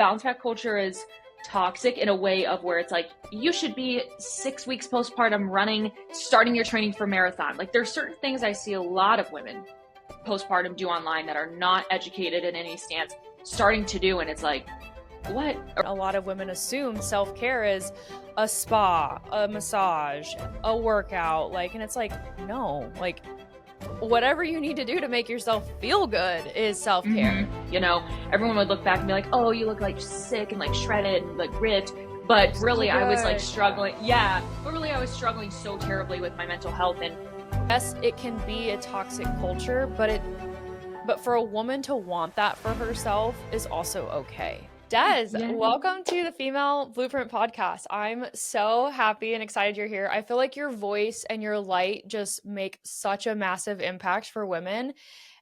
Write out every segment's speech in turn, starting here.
bounce back culture is toxic in a way of where it's like, you should be 6 weeks postpartum running, starting your training for marathon. Like there's certain things I see a lot of women postpartum do online that are not educated in any stance starting to do. And it's like, what? A lot of women assume self-care is a spa, a massage, a workout, like, and it's like, no, like whatever you need to do to make yourself feel good is self-care. Mm-hmm. You know, everyone would look back and be like, oh, you look like sick and like shredded and like ripped. But really, I was like struggling. Yeah. But really, I was struggling so terribly with my mental health. And yes, it can be a toxic culture, but for a woman to want that for herself is also okay. Des, welcome to the Female Blueprint podcast. I'm so happy and excited you're here. I feel like your voice and your light just make such a massive impact for women.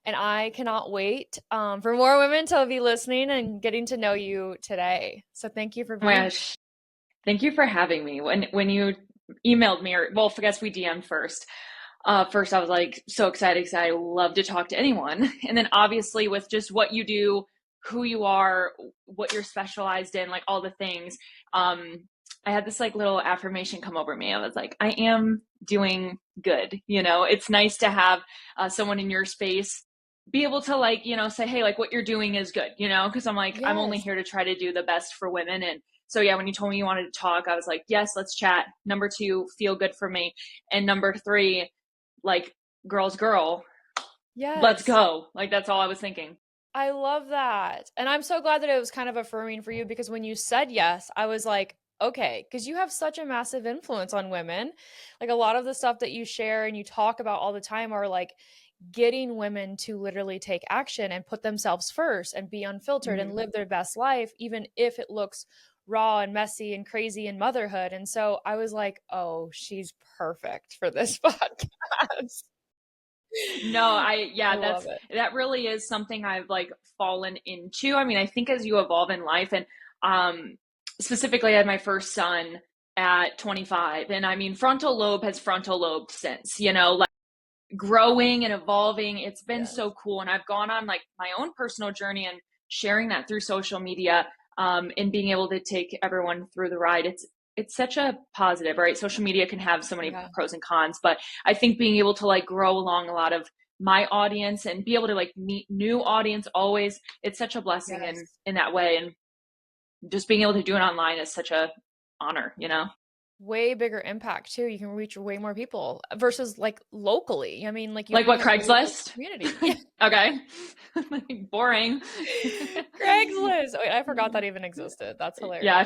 And I cannot wait for more women to be listening and getting to know you today. So thank you for being here. Thank you for having me. When you emailed me, I guess we DM'd first. First, I was like so excited because I love to talk to anyone. And then obviously with just what you do, who you are, what you're specialized in, like all the things. I had this like little affirmation come over me. I was like, I am doing good. You know, it's nice to have someone in your space be able to like, you know, say, hey, like what you're doing is good, you know, because I'm like, yes. I'm only here to try to do the best for women. And so, yeah, when you told me you wanted to talk, I was like, yes, let's chat. Number 2, feel good for me. And number 3, like girl, let's go. Like, that's all I was thinking. I love that. And I'm so glad that it was kind of affirming for you, because when you said yes, I was like, okay, because you have such a massive influence on women. Like a lot of the stuff that you share and you talk about all the time are like getting women to literally take action and put themselves first and be unfiltered and live their best life, even if it looks raw and messy and crazy in motherhood. And so I was like, oh, she's perfect for this podcast. No, that really is something I've like fallen into. I mean, I think as you evolve in life, and specifically I had my first son at 25, and I mean, frontal lobe has frontal lobed since, you know, like growing and evolving. It's been so cool. And I've gone on like my own personal journey and sharing that through social media, and being able to take everyone through the ride. It's such a positive, right? Social media can have so many pros and cons, but I think being able to like grow along a lot of my audience and be able to like meet new audience always, it's such a blessing in that way. And just being able to do it online is such a honor, you know? Way bigger impact too. You can reach way more people versus like locally. I mean, like, like what, Craigslist community. Okay. Boring. Craigslist. Wait, I forgot that even existed. That's hilarious. Yeah, I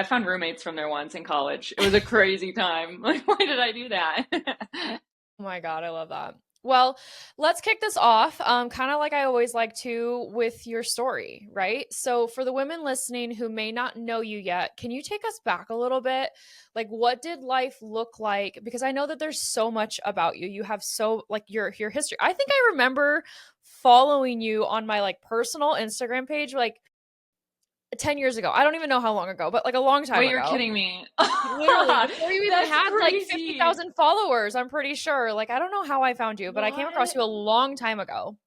found roommates from there once in college. It was a crazy time. Like, why did I do that? Oh my God, I love that. Well, let's kick this off, kind of like I always like to, with your story, right? So for the women listening who may not know you yet, can you take us back a little bit? Like, what did life look like? Because I know that there's so much about you. You have so, like, your history. I think I remember following you on my, like, personal Instagram page, like, 10 years ago. I don't even know how long ago, but like a long time ago. Wait, you're kidding me. Literally, before you even had crazy. Like 50,000 followers, I'm pretty sure. Like, I don't know how I found you, but I came across you a long time ago. Oh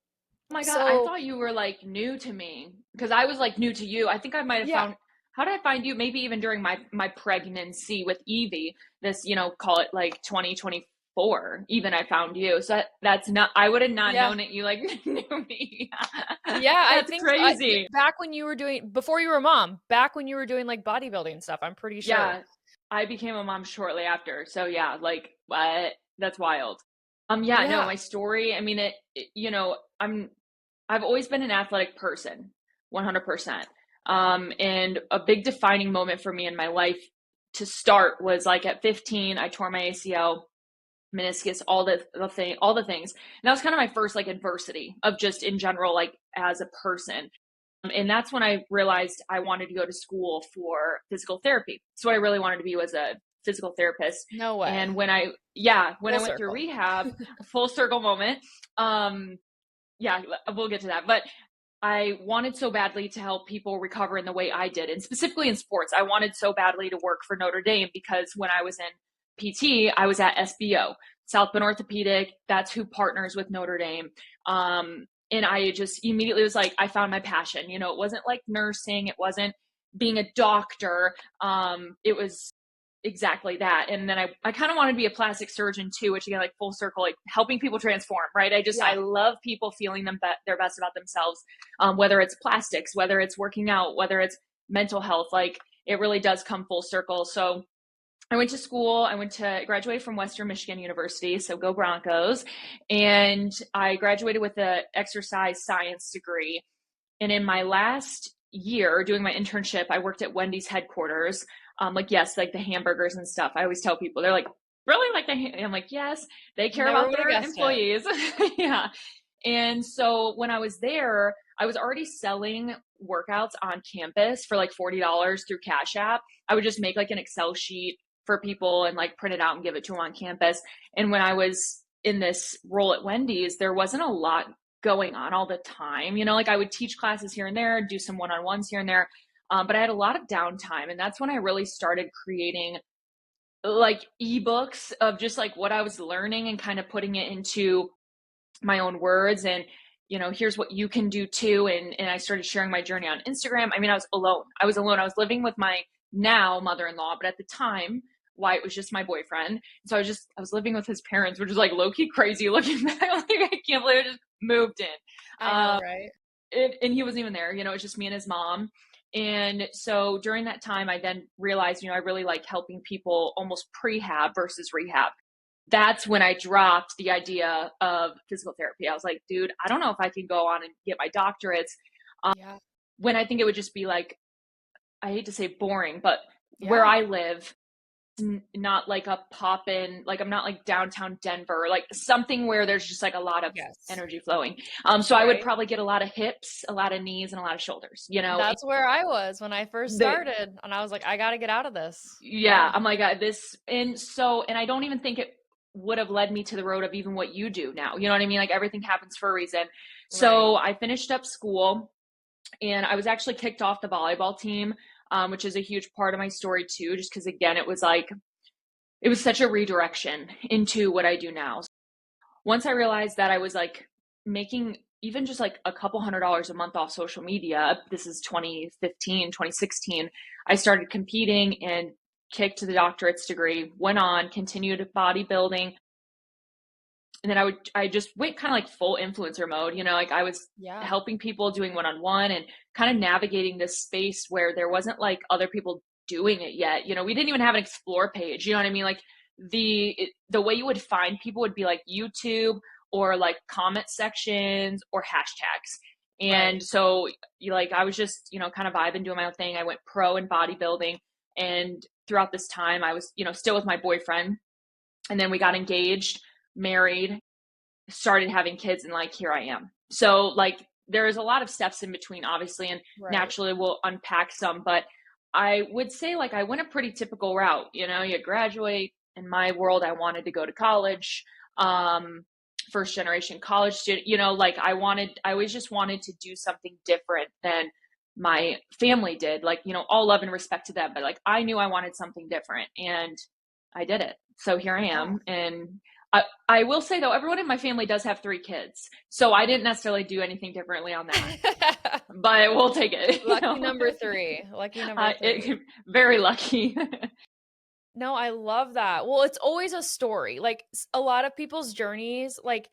my God, I thought you were like new to me, because I was like new to you. I think I might have found, how did I find you? Maybe even during my pregnancy with Evie, this, you know, call it like 2024, even I found you. So that's not, I would have not known that you like knew me. I think crazy. Back when you were doing, before you were a mom, back when you were doing like bodybuilding stuff, I'm pretty sure. Yeah, I became a mom shortly after. So yeah, like what? That's wild. No, my story, I mean, you know, I've always been an athletic person, 100%. And a big defining moment for me in my life to start was like at 15, I tore my ACL, meniscus, all the things. And that was kind of my first like adversity of just in general, like as a person. And that's when I realized I wanted to go to school for physical therapy. So what I really wanted to be was a physical therapist. No way. And when I went through rehab, full circle moment. We'll get to that. But I wanted so badly to help people recover in the way I did. And specifically in sports, I wanted so badly to work for Notre Dame, because when I was in PT, I was at SBO, South Bend Orthopedic. That's who partners with Notre Dame. And I just immediately was like, I found my passion. You know, it wasn't like nursing, it wasn't being a doctor. It was exactly that. And then I kind of wanted to be a plastic surgeon too, which again, like full circle, like helping people transform, right? I love people feeling their best about themselves, whether it's plastics, whether it's working out, whether it's mental health, like it really does come full circle. So I went to school. Graduated from Western Michigan University. So go Broncos. And I graduated with an exercise science degree. And in my last year doing my internship, I worked at Wendy's headquarters. Like, yes, like the hamburgers and stuff. I always tell people, they're like, really? Like I'm like, yes, they care Never about would have their guessed it. employees. Yeah. And so when I was there, I was already selling workouts on campus for like $40 through Cash App. I would just make like an Excel sheet for people and like print it out and give it to them on campus. And when I was in this role at Wendy's, there wasn't a lot going on all the time. You know, like I would teach classes here and there, do some one-on-ones here and there. But I had a lot of downtime. And that's when I really started creating like ebooks of just like what I was learning and kind of putting it into my own words. And, you know, here's what you can do too. And I started sharing my journey on Instagram. I mean, I was alone. I was living with my now mother-in-law, but at the time, Wyatt was just my boyfriend. So I was living with his parents, which is like low-key crazy looking back. Like, I can't believe I just moved in. I know, right? And he wasn't even there, you know, it was just me and his mom. And so during that time, I then realized, you know, I really like helping people almost prehab versus rehab. That's when I dropped the idea of physical therapy. I was like, dude, I don't know if I can go on and get my doctorates. Yeah. When I think it would just be like, I hate to say boring, but where Yeah. I live, not like a pop in, like I'm not like downtown Denver, like something where there's just like a lot of Yes. energy flowing. So I would Right. probably get a lot of hips, a lot of knees, and a lot of shoulders, you know. That's where I was when I first The started, and I was like, I got to get out of this. Yeah, Yeah. I'm like this, and I don't even think it would have led me to the road of even what you do now. You know what I mean? Like everything happens for a reason. Right. So I finished up school, and I was actually kicked off the volleyball team, which is a huge part of my story too, just because again, it was such a redirection into what I do now. Once I realized that I was like making even just like a couple $100s a month off social media, this is 2015, 2016, I started competing and kicked the doctorate's degree, went on, continued bodybuilding. And then I just went kind of like full influencer mode, you know, like I was Yeah. helping people doing one-on-one and kind of navigating this space where there wasn't like other people doing it yet. You know, we didn't even have an explore page, you know what I mean? Like the way you would find people would be like YouTube or like comment sections or hashtags. Right. And so like I was just, you know, kind of vibing, doing my own thing. I went pro in bodybuilding, and throughout this time I was, you know, still with my boyfriend, and then we got engaged, married, started having kids, and like here I am. So like there's a lot of steps in between, obviously, and Right. naturally we'll unpack some, but I would say like I went a pretty typical route. You know, you graduate. In my world, I wanted to go to college. First generation college student, you know, like I always just wanted to do something different than my family did. Like, you know, all love and respect to them, but like I knew I wanted something different, and I did it. So here I Yeah. am. And I will say though, everyone in my family does have 3 kids. So I didn't necessarily do anything differently on that, but we'll take it. You Lucky know? number three. Lucky number three. Very lucky. No, I love that. Well, it's always a story. Like a lot of people's journeys, like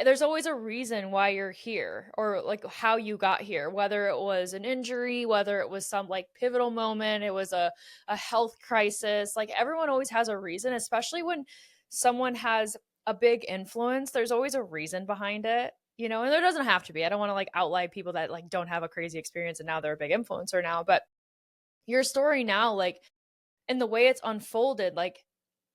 there's always a reason why you're here or like how you got here, whether it was an injury, whether it was some like pivotal moment, it was a health crisis. Like everyone always has a reason, especially when someone has a big influence. There's always a reason behind it. You know, and there doesn't have to be. I don't want to like outlie people that like don't have a crazy experience and now they're a big influencer now, but your story now, like, and the way it's unfolded, like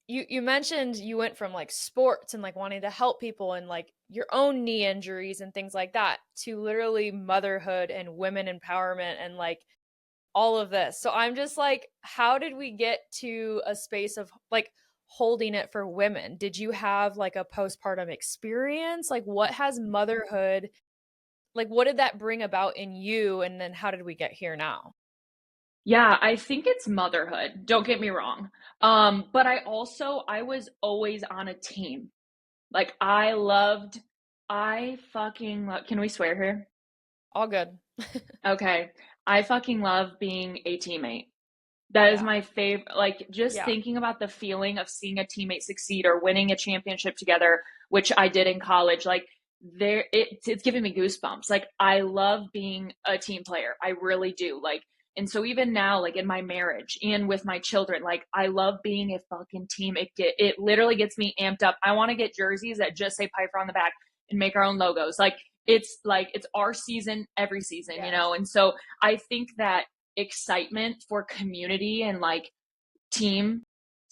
you mentioned you went from like sports and like wanting to help people and like your own knee injuries and things like that to literally motherhood and women empowerment and like all of this. So I'm just like, how did we get to a space of like holding it for women? Did you have like a postpartum experience? Like what has motherhood, like what did that bring about in you? And then how did we get here now? Yeah, I think it's motherhood. Don't get me wrong. But I was always on a team. Like I loved I fucking love, can we swear here? All good. Okay. I fucking love being a teammate. That is Yeah. my favorite. Like, just Yeah. thinking about the feeling of seeing a teammate succeed or winning a championship together, which I did in college, like, it's giving me goosebumps. Like, I love being a team player. I really do. Like, and so even now, like in my marriage and with my children, like, I love being a fucking team. It literally gets me amped up. I want to get jerseys that just say Piper on the back and make our own logos. Like it's our season every season, you know? Yes. And so I think that excitement for community and like team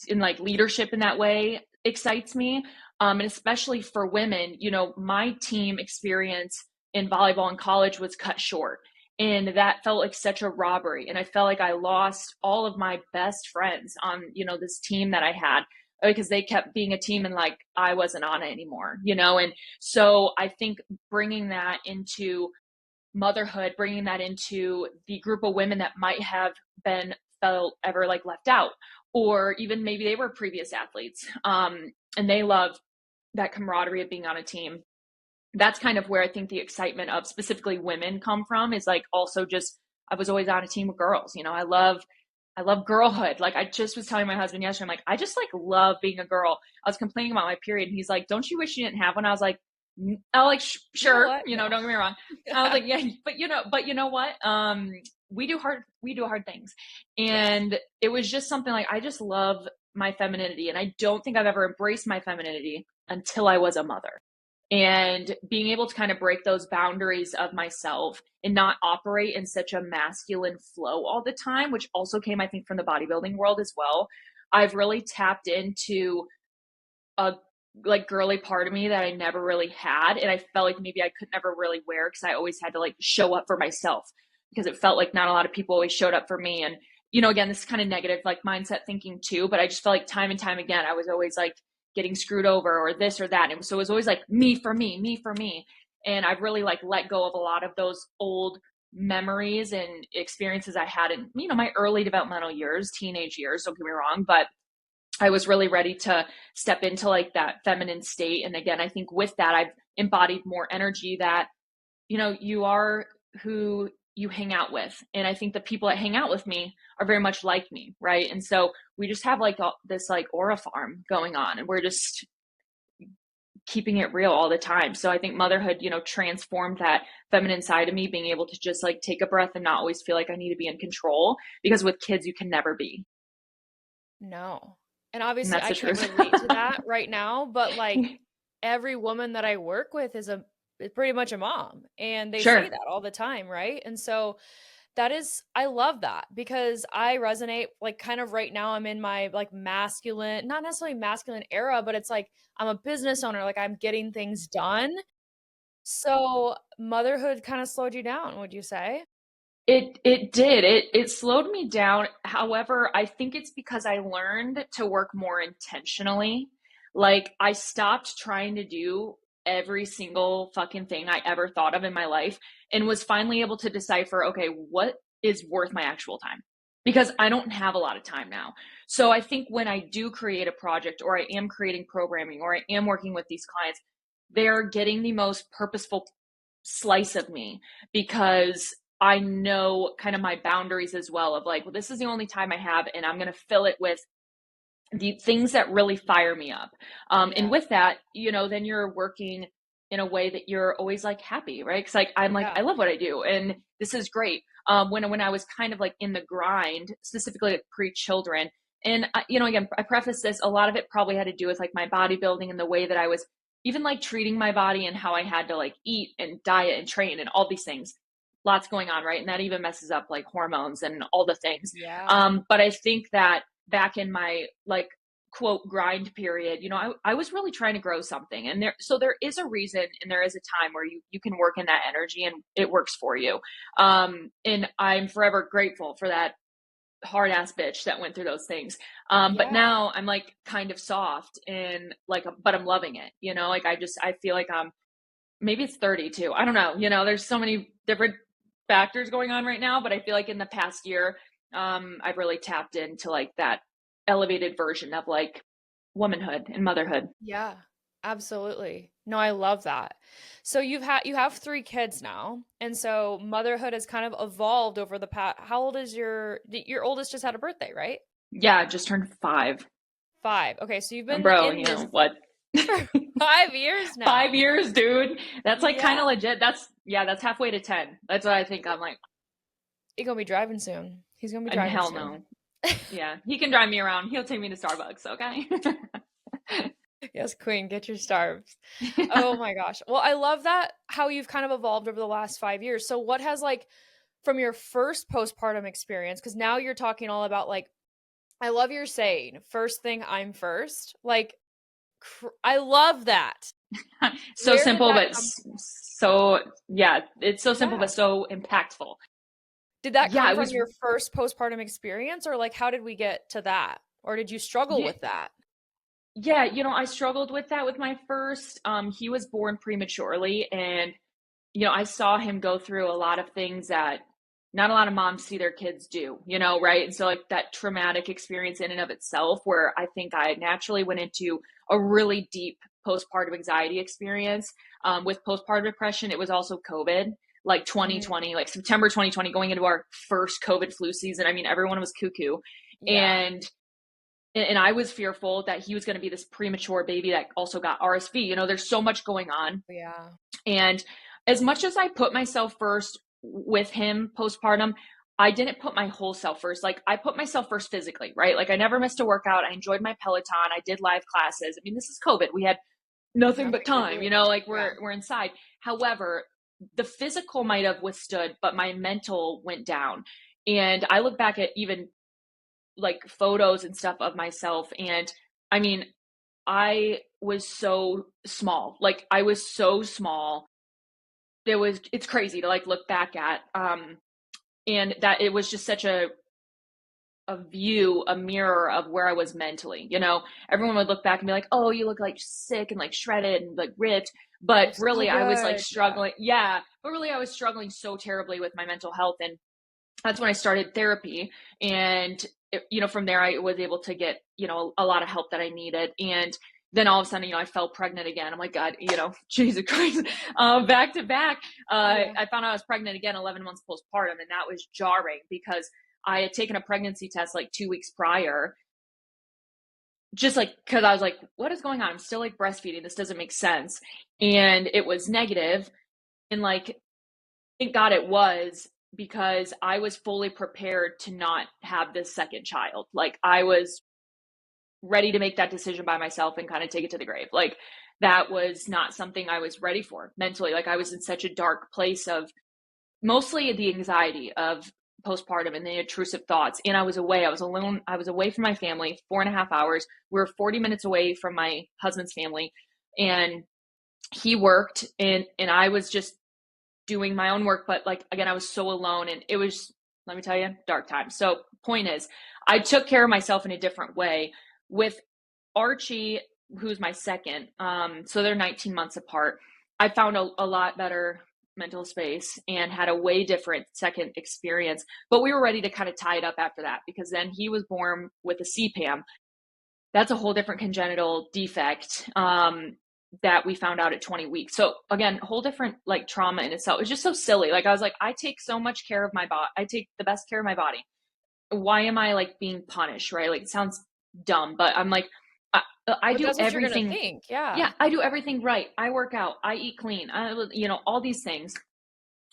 and like leadership in that way excites me. And especially for women, you know, my team experience in volleyball in college was cut short. And that felt like such a robbery. And I felt like I lost all of my best friends on, you know, this team that I had because they kept being a team and like I wasn't on it anymore, you know? And so I think bringing that into motherhood, bringing that into the group of women that might have been felt ever like left out, or even maybe they were previous athletes, and they love that camaraderie of being on a team. That's kind of where I think the excitement of specifically women come from, is like also just I was always on a team with girls. You know, I love girlhood. Like I just was telling my husband yesterday, I'm like, I just like love being a girl. I was complaining about my period, and he's like, don't you wish you didn't have one? I was like, I like You know sure, what? you know, No. don't get me wrong. I was like, yeah, but you know what? We do hard things, Yes. and it was just something like I just love my femininity, and I don't think I've ever embraced my femininity until I was a mother, and being able to kind of break those boundaries of myself and not operate in such a masculine flow all the time, which also came, I think, from the bodybuilding world as well. I've really tapped into a like girly part of me that I never really had. And I felt like maybe I could never really wear because I always had to like show up for myself because it felt like not a lot of people always showed up for me. And, you know, again, this is kind of negative like mindset thinking too, but I just felt like time and time again, I was always like getting screwed over or this or that. And so it was always like me for me, me for me. And I've really like let go of a lot of those old memories and experiences I had in, you know, my early developmental years, teenage years, don't get me wrong, but I was really ready to step into like that feminine state. And again, I think with that, I've embodied more energy that, you know, you are who you hang out with. And I think the people that hang out with me are very much like me. Right. And so we just have like this like aura farm going on, and we're just keeping it real all the time. So I think motherhood, you know, transformed that feminine side of me, being able to just like take a breath and not always feel like I need to be in control, because with kids, you can never be. No. And And obviously that's I the can't truth. relate to that right now, but like every woman that I work with is pretty much a mom, and they say Sure. that all the time, right? And so that is, I love that because I resonate like kind of right now I'm in my like masculine, not necessarily masculine era, but it's like I'm a business owner, like I'm getting things done. So motherhood kind of slowed you down, would you say? It did. It slowed me down. However, I think it's because I learned to work more intentionally. Like I stopped trying to do every single fucking thing I ever thought of in my life, and was finally able to decipher, okay, what is worth my actual time? Because I don't have a lot of time now. So I think when I do create a project, or I am creating programming, or I am working with these clients, they're getting the most purposeful slice of me, because I know kind of my boundaries as well, of like, well, this is the only time I have, and I'm going to fill it with the things that really fire me up. And Yeah. with that, you know, then you're working in a way that you're always like happy, right? Because like I'm like Yeah. I love what I do, and this is great. When I was kind of like in the grind, specifically like pre-children, and you know, again, I preface this, a lot of it probably had to do with like my bodybuilding and the way that I was even like treating my body and how I had to like eat and diet and train and all these things. Lots going on, right? And that even messes up like hormones and all the things. Yeah. But I think that back in my like quote grind period, you know, I was really trying to grow something, and there is a reason, and there is a time where you can work in that energy and it works for you. And I'm forever grateful for that hard ass bitch that went through those things. But Yeah. now I'm like kind of soft and like, but I'm loving it, you know, like I feel like maybe it's 32. I don't know. You know, there's so many different factors going on right now, but I feel like in the past year, I've really tapped into like that elevated version of like womanhood and motherhood. Yeah. Absolutely. No, I love that. So you have 3 kids now, and so motherhood has kind of evolved over the past. How old is your oldest just had a birthday, right? Yeah, just turned 5. 5. Okay, so you've And been bro, in you this know what? for 5 years 5 now. years, dude. That's like kind Yeah. of legit. That's yeah, that's halfway to 10. That's what I think. I'm like, He's gonna be driving soon. He's gonna be and driving hell soon. no. Yeah, he can drive me around. He'll take me to Starbucks, okay? Yes, queen, get your starbs. Oh my gosh. Well, I love that how you've kind of evolved over the last 5 years. So what has like from your first postpartum experience, because now you're talking all about like, I love your saying, first thing I'm first. Like, I love that. So Where did simple, that but come? so yeah, it's so simple, Yeah. but so impactful. Did that Yeah, come it from was. your first postpartum experience, or like, how did we get to that? Or did you struggle Yeah, with that? yeah, I struggled with that with my first. He was born prematurely, and I saw him go through a lot of things that not a lot of moms see their kids do, right? And so, like, that traumatic experience in and of itself, where I think I naturally went into a really deep postpartum anxiety experience. With postpartum depression, it was also COVID, like Mm, 2020, like September 2020, going into our first COVID flu season. I mean, everyone was cuckoo. yeah. And I was fearful that he was going to be this premature baby that also got RSV. There's so much going on. Yeah. And as much as I put myself first with him postpartum, I didn't put my whole self first. Like, I put myself first physically, right? Like, I never missed a workout. I enjoyed my Peloton. I did live classes. I mean, this is COVID. We had nothing but Nothing to time, do. like Yeah. we're inside. However, the physical might have withstood, but my mental went down. And I look back at even like photos and stuff of myself, and I mean, I was so small. Like, I was so small. It's crazy to like look back at. And that it was just such a mirror of where I was mentally. Everyone would look back and be like, "Oh, you look like sick and like shredded and like ripped." But You're so really, I was like good. Yeah. struggling. Yeah, but really, I was struggling so terribly with my mental health, and that's when I started therapy. And from there, I was able to get a lot of help that I needed. And then all of a sudden, I fell pregnant again. I'm like, God, Jesus Christ, back to back. Yeah. I found out I was pregnant again 11 months postpartum, and that was jarring because I had taken a pregnancy test like 2 weeks prior, just like because I was like, what is going on? I'm still like breastfeeding. This doesn't make sense. And it was negative. And like, thank God it was, because I was fully prepared to not have this second child. Like, I was ready to make that decision by myself and kind of take it to the grave. Like, that was not something I was ready for mentally. Like, I was in such a dark place of mostly the anxiety of postpartum and the intrusive thoughts. And I was away. I was alone. I was away from my family 4.5 hours. We were 40 minutes away from my husband's family. And he worked, and I was just doing my own work. But like, again, I was so alone, and it was, let me tell you, dark time. So point is, I took care of myself in a different way with Archie, who's my second. So they're 19 months apart. I found a lot better mental space and had a way different second experience. But we were ready to kind of tie it up after that, because then he was born with a CPAM. That's a whole different congenital defect, that we found out at 20 weeks. So again, whole different like trauma in itself. It was just so silly. Like, I was like, I take so much care of my body. I take the best care of my body. Why am I like being punished? Right? Like, it sounds dumb, but I'm like, I But do that's what you're gonna everything. think. Yeah. Yeah, I do everything right. I work out. I eat clean. All these things.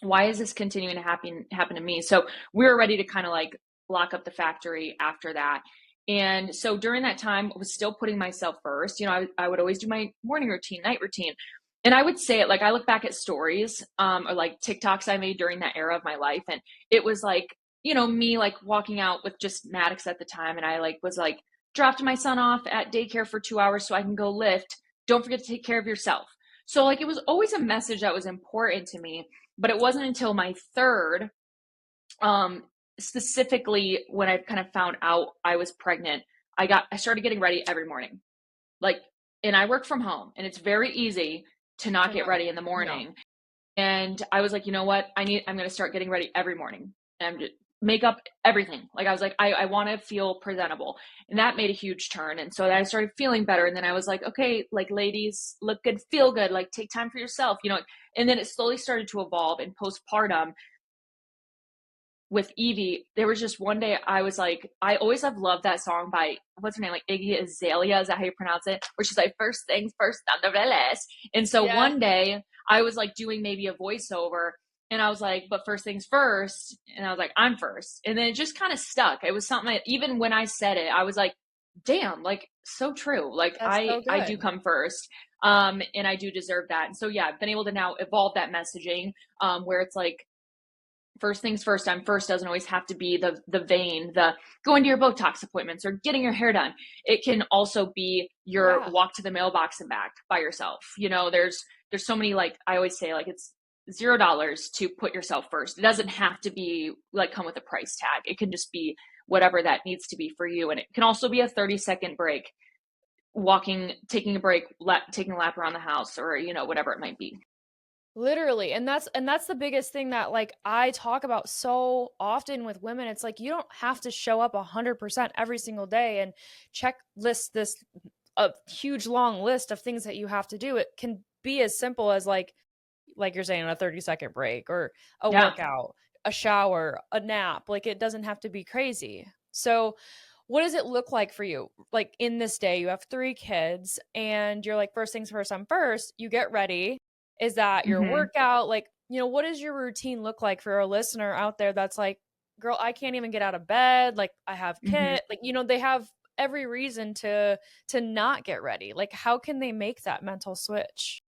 Why is this continuing to happen to me? So we were ready to kind of like lock up the factory after that. And so during that time, I was still putting myself first. I would always do my morning routine, night routine. And I would say it like, I look back at stories, or like TikToks I made during that era of my life. And it was like, me like walking out with just Maddox at the time. And I like was like, dropped my son off at daycare for 2 hours so I can go lift. Don't forget to take care of yourself. So like, it was always a message that was important to me. But it wasn't until my third, specifically when I kind of found out I was pregnant, I started getting ready every morning. Like, and I work from home, and it's very easy to not To get not ready in the no. morning. And I was like, you know what? I'm going to start getting ready every morning. And makeup, everything. Like I was like, I want to feel presentable. And that made a huge turn. And so then I started feeling better. And then I was like, okay, like ladies, look good, feel good, like take time for yourself, you know. And then it slowly started to evolve. In postpartum with Evie, there was just one day I was like, I always have loved that song by, what's her name, like Iggy Azalea, is that how you pronounce it? Where she's like, first things first, on the list. And so Yeah. one day I was like doing maybe a voiceover, and I was like, but first things first. And I was like, I'm first. And then it just kind of stuck. It was something that even when I said it, I was like, damn, like so true. Like That's so I do good. come first. And I do deserve that. And so, yeah, I've been able to now evolve that messaging, where it's like, first things first, I'm first doesn't always have to be the vein, the going to your Botox appointments or getting your hair done. It can also be your Yeah. walk to the mailbox and back by yourself. You know, there's so many, like I always say, like it's $0 to put yourself first. It doesn't have to be like come with a price tag. It can just be whatever that needs to be for you. And it can also be a 30-second break, walking, taking a break, taking a lap around the house, or, you know, whatever it might be. Literally, and that's the biggest thing that, like, I talk about so often with women. It's like, you don't have to show up 100% every single day and checklist this a huge long list of things that you have to do. It can be as simple as like you're saying, a 30-second break or a Yeah. workout, a shower, a nap. Like, it doesn't have to be crazy. So, what does it look like for you? Like, in this day, you have 3 kids and you're like, first things first, I'm first. You get ready. Is that your Mm-hmm. workout? Like, what does your routine look like for a listener out there that's like, girl, I can't even get out of bed. Like, I have Mm-hmm. kid. Like, they have every reason to not get ready. Like, how can they make that mental switch?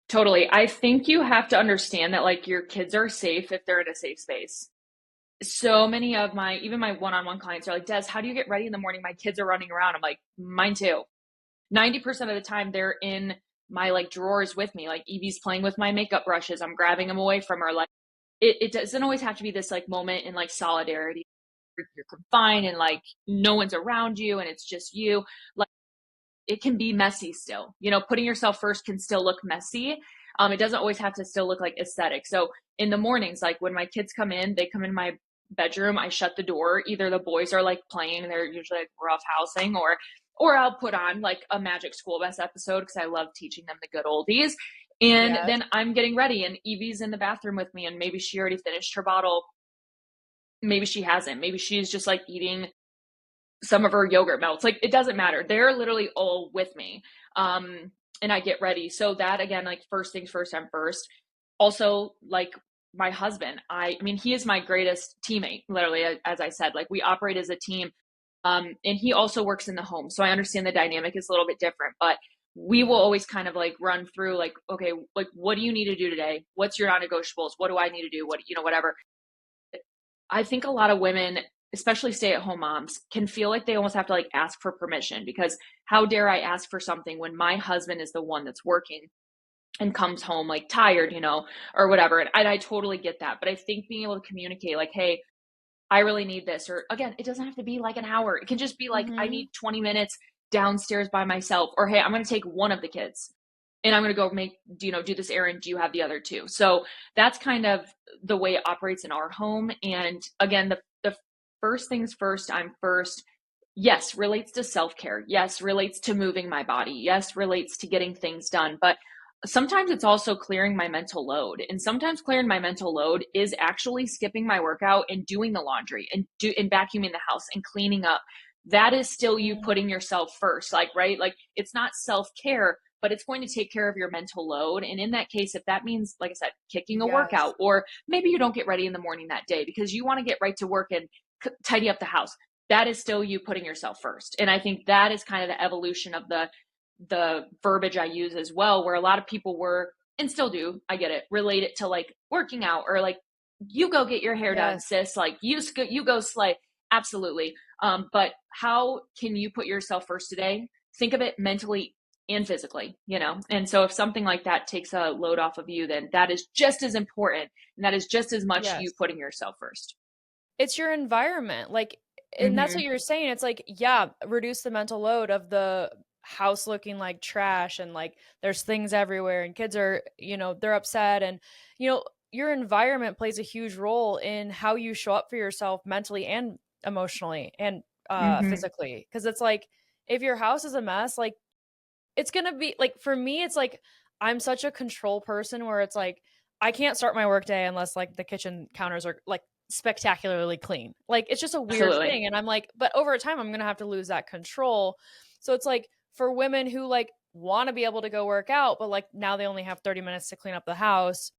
Totally. I think you have to understand that like your kids are safe if they're in a safe space. So many of even my one-on-one clients are like, Des, how do you get ready in the morning? My kids are running around. I'm like, mine too. 90% of the time they're in my like drawers with me. Like Evie's playing with my makeup brushes. I'm grabbing them away from her. Like it doesn't always have to be this like moment in like solidarity. You're confined and like no one's around you and it's just you. Like it can be messy still. You know, putting yourself first can still look messy. It doesn't always have to still look like aesthetic. So in the mornings, like when my kids come in, they come in my bedroom, I shut the door. Either the boys are like playing, they're usually like rough housing, or I'll put on like a Magic School Bus episode because I love teaching them the good oldies. And Yes. then I'm getting ready and Evie's in the bathroom with me and maybe she already finished her bottle. Maybe she hasn't. Maybe she's just like eating some of her yogurt melts. Like it doesn't matter. They're literally all with me. And I get ready. So that again, like first things first, I'm first. Also, like my husband, I mean, he is my greatest teammate, literally, as I said, like we operate as a team. And he also works in the home. So I understand the dynamic is a little bit different, but we will Yeah. always kind of like run through like, okay, like what do you need to do today? What's your non-negotiables? What do I need to do? What, you know, whatever. I think a lot of women, especially stay-at-home moms, can feel like they almost have to like ask for permission because how dare I ask for something when my husband is the one that's working and comes home like tired, you know, or whatever. And I totally get that. But I think being able to communicate like, hey, I really need this. Or again, it doesn't have to be like an hour. It can just be like, I Mhm. need 20 minutes downstairs by myself. Or hey, I'm going to take one of the kids and I'm going to go do this errand. Do you have the other two? So that's kind of the way it operates in our home. And again, the first things first, I'm first. Yes, relates to self care. Yes, relates to moving my body. Yes, relates to getting things done. But sometimes it's also clearing my mental load. And sometimes clearing my mental load is actually skipping my workout and doing the laundry and vacuuming the house and cleaning up. That is still you Mm. putting yourself first. Like, right? Like it's not self care, but it's going to take care of your mental load. And in that case, if that means, like I said, kicking a Yes. workout, or maybe you don't get ready in the morning that day because you want to get right to work and tidy up the house, that is still you putting yourself first. And I think that is kind of the evolution of the verbiage I use as well, where a lot of people were and still do, I get it, relate it to like working out or like you go get your hair done, Yes. sis. Like you go slay. Absolutely. But how can you put yourself first today? Think of it mentally and physically, you know? And so if something like that takes a load off of you, then that is just as important. And that is just as much you Yes. putting yourself first. It's your environment. Like, and that's what Mm-hmm. you're saying. It's like, yeah, reduce the mental load of the house looking like trash and like there's things everywhere and kids are, they're upset and your environment plays a huge role in how you show up for yourself mentally and emotionally and Mm-hmm. physically. Because it's like, if your house is a mess, like it's gonna be like, for me, it's like I'm such a control person where it's like I can't start my workday unless like the kitchen counters are like spectacularly clean. Like it's just a weird Absolutely. thing. And I'm like, but over time I'm gonna have to lose that control. So it's like for women who like want to be able to go work out, but like now they only have 30 minutes to clean up the house,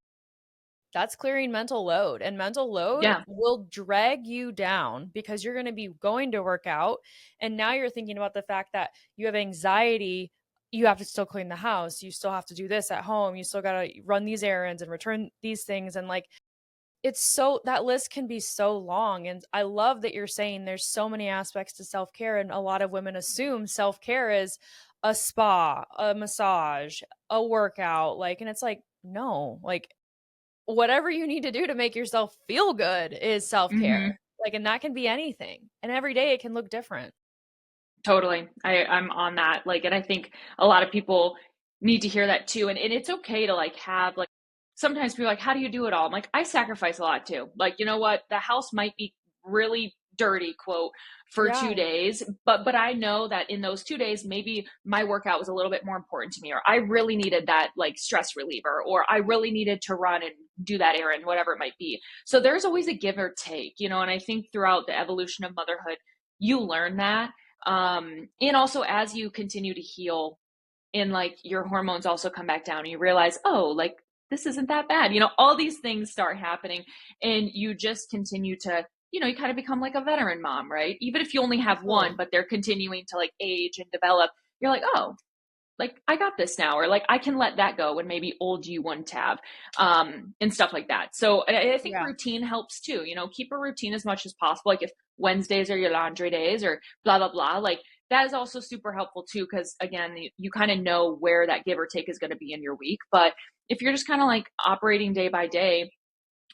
that's clearing mental load. And mental load Yeah. will drag you down because you're going to be going to work out. And now you're thinking about the fact that you have anxiety. You have to still clean the house. You still have to do this at home. You still got to run these errands and return these things. And like, it's so, that list can be so long. And I love that you're saying there's so many aspects to self care. And a lot of women assume self care is a spa, a massage, a workout. Like, and it's like, no, like, whatever you need to do to make yourself feel good is Mm-hmm. self-care. Like, and that can be anything. And every day it can look different. Totally. I'm on that. Like, and I think a lot of people need to hear that too. And it's okay to like have like sometimes people are like, how do you do it all? I'm like, I sacrifice a lot too. Like, you know what? The house might be really dirty, quote, for Yeah. 2 days, but I know that in those 2 days, maybe my workout was a little bit more important to me, or I really needed that like stress reliever, or I really needed to run and do that errand, whatever it might be. So there's always a give or take, you know, and I think throughout the evolution of motherhood, you learn that and also as you continue to heal and like your hormones also come back down and you realize, oh, like this isn't that bad, you know, all these things start happening and you just continue to, you know, you kind of become like a veteran mom, right? Even if you only have one Absolutely. but they're continuing to like age and develop, you're like, oh, like I got this now, or like I can let that go when maybe old you wouldn't have, and stuff like that. So I think Yeah. routine helps too. You know, keep a routine as much as possible. Like if Wednesdays are your laundry days or blah blah blah, like that is also super helpful too. Because again, you kind of know where that give or take is going to be in your week. But if you're just kind of like operating day by day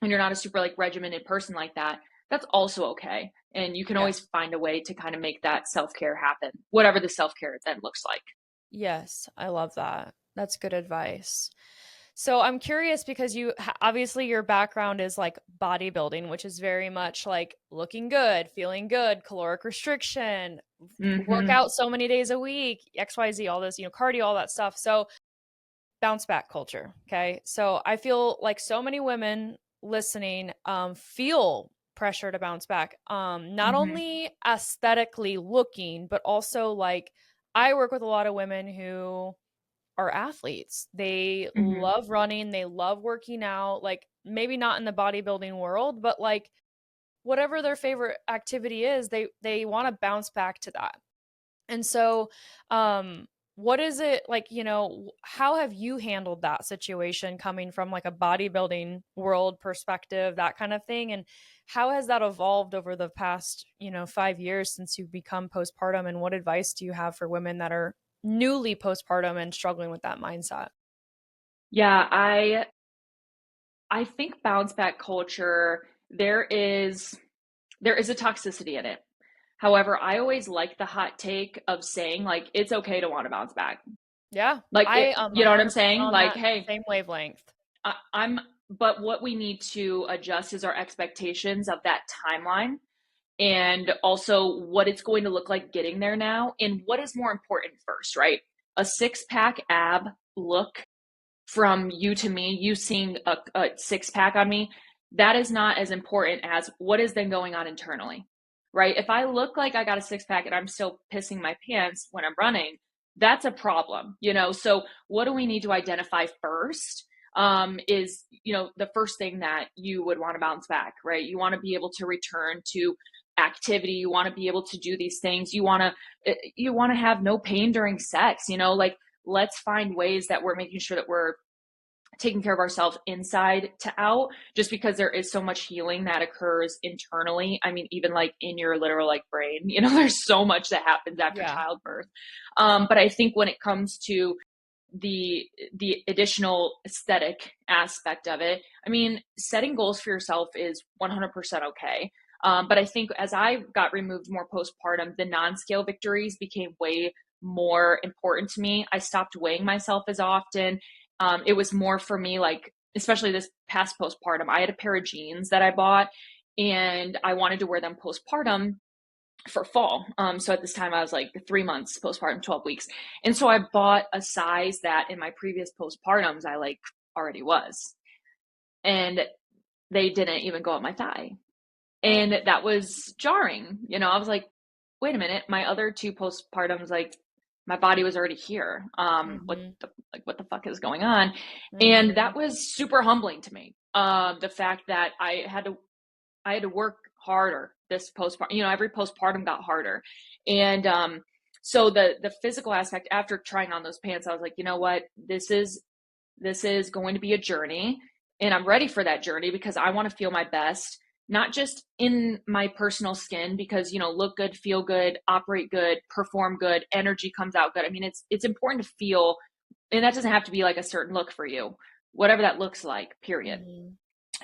and you're not a super like regimented person like that, that's also okay. And you can Yeah. always find a way to kind of make that self care happen, whatever the self care then looks like. Yes. I love that. That's good advice. So I'm curious because obviously your background is like bodybuilding, which is very much like looking good, feeling good, caloric restriction, work Hmm. out so many days a week, XYZ, all this, cardio, all that stuff. So bounce back culture. Okay. So I feel like so many women listening feel pressure to bounce back. Not Hmm. only aesthetically looking, but also like I work with a lot of women who are athletes. They Hmm. love running, they love working out, like maybe not in the bodybuilding world, but like whatever their favorite activity is, they want to bounce back to that. And so, what is it like, how have you handled that situation coming from like a bodybuilding world perspective, that kind of thing? And how has that evolved over the past, 5 years since you've become postpartum? And what advice do you have for women that are newly postpartum and struggling with that mindset? Yeah, I think bounce back culture, there is a toxicity in it. However, I always like the hot take of saying like it's okay to want to bounce back. Yeah, Like I it, am you know what I'm 100% saying? on Like, that hey, same wavelength. I'm but what we need to adjust is our expectations of that timeline and also what it's going to look like getting there now and what is more important first, right? A six pack ab look from you to me, you seeing a six pack on me, that is not as important as what is then going on internally, right? If I look like I got a six pack and I'm still pissing my pants when I'm running, that's a problem, you know? So, what do we need to identify first? Is, you know, the first thing that you would want to bounce back, right? You want to be able to return to activity. You want to be able to do these things. You want to have no pain during sex, you know, like let's find ways that we're making sure that we're taking care of ourselves inside to out just because there is so much healing that occurs internally. I mean, even like in your literal like brain, you know, there's so much that happens after Yeah. childbirth. But I think when it comes to the additional aesthetic aspect of it, I mean, setting goals for yourself is 100% okay. But I think as I got removed more postpartum, the non-scale victories became way more important to me. I stopped weighing myself as often. It was more for me like especially this past postpartum, I had a pair of jeans that I bought and I wanted to wear them postpartum for fall. So at this time I was like 3 months postpartum, 12 weeks. And so I bought a size that in my previous postpartums I like already was. And they didn't even go up my thigh. And that was jarring. I was like, wait a minute, my other two postpartums, like my body was already here. What the fuck is going on? And that was super humbling to me. The fact that I had to work harder this postpartum, every postpartum got harder. And so the physical aspect, after trying on those pants, I was like, you know what, this is going to be a journey, and I'm ready for that journey because I want to feel my best, not just in my personal skin, because look good, feel good, operate good, perform good, energy comes out good. I mean, it's important to feel, and that doesn't have to be like a certain look for you, whatever that looks like, period.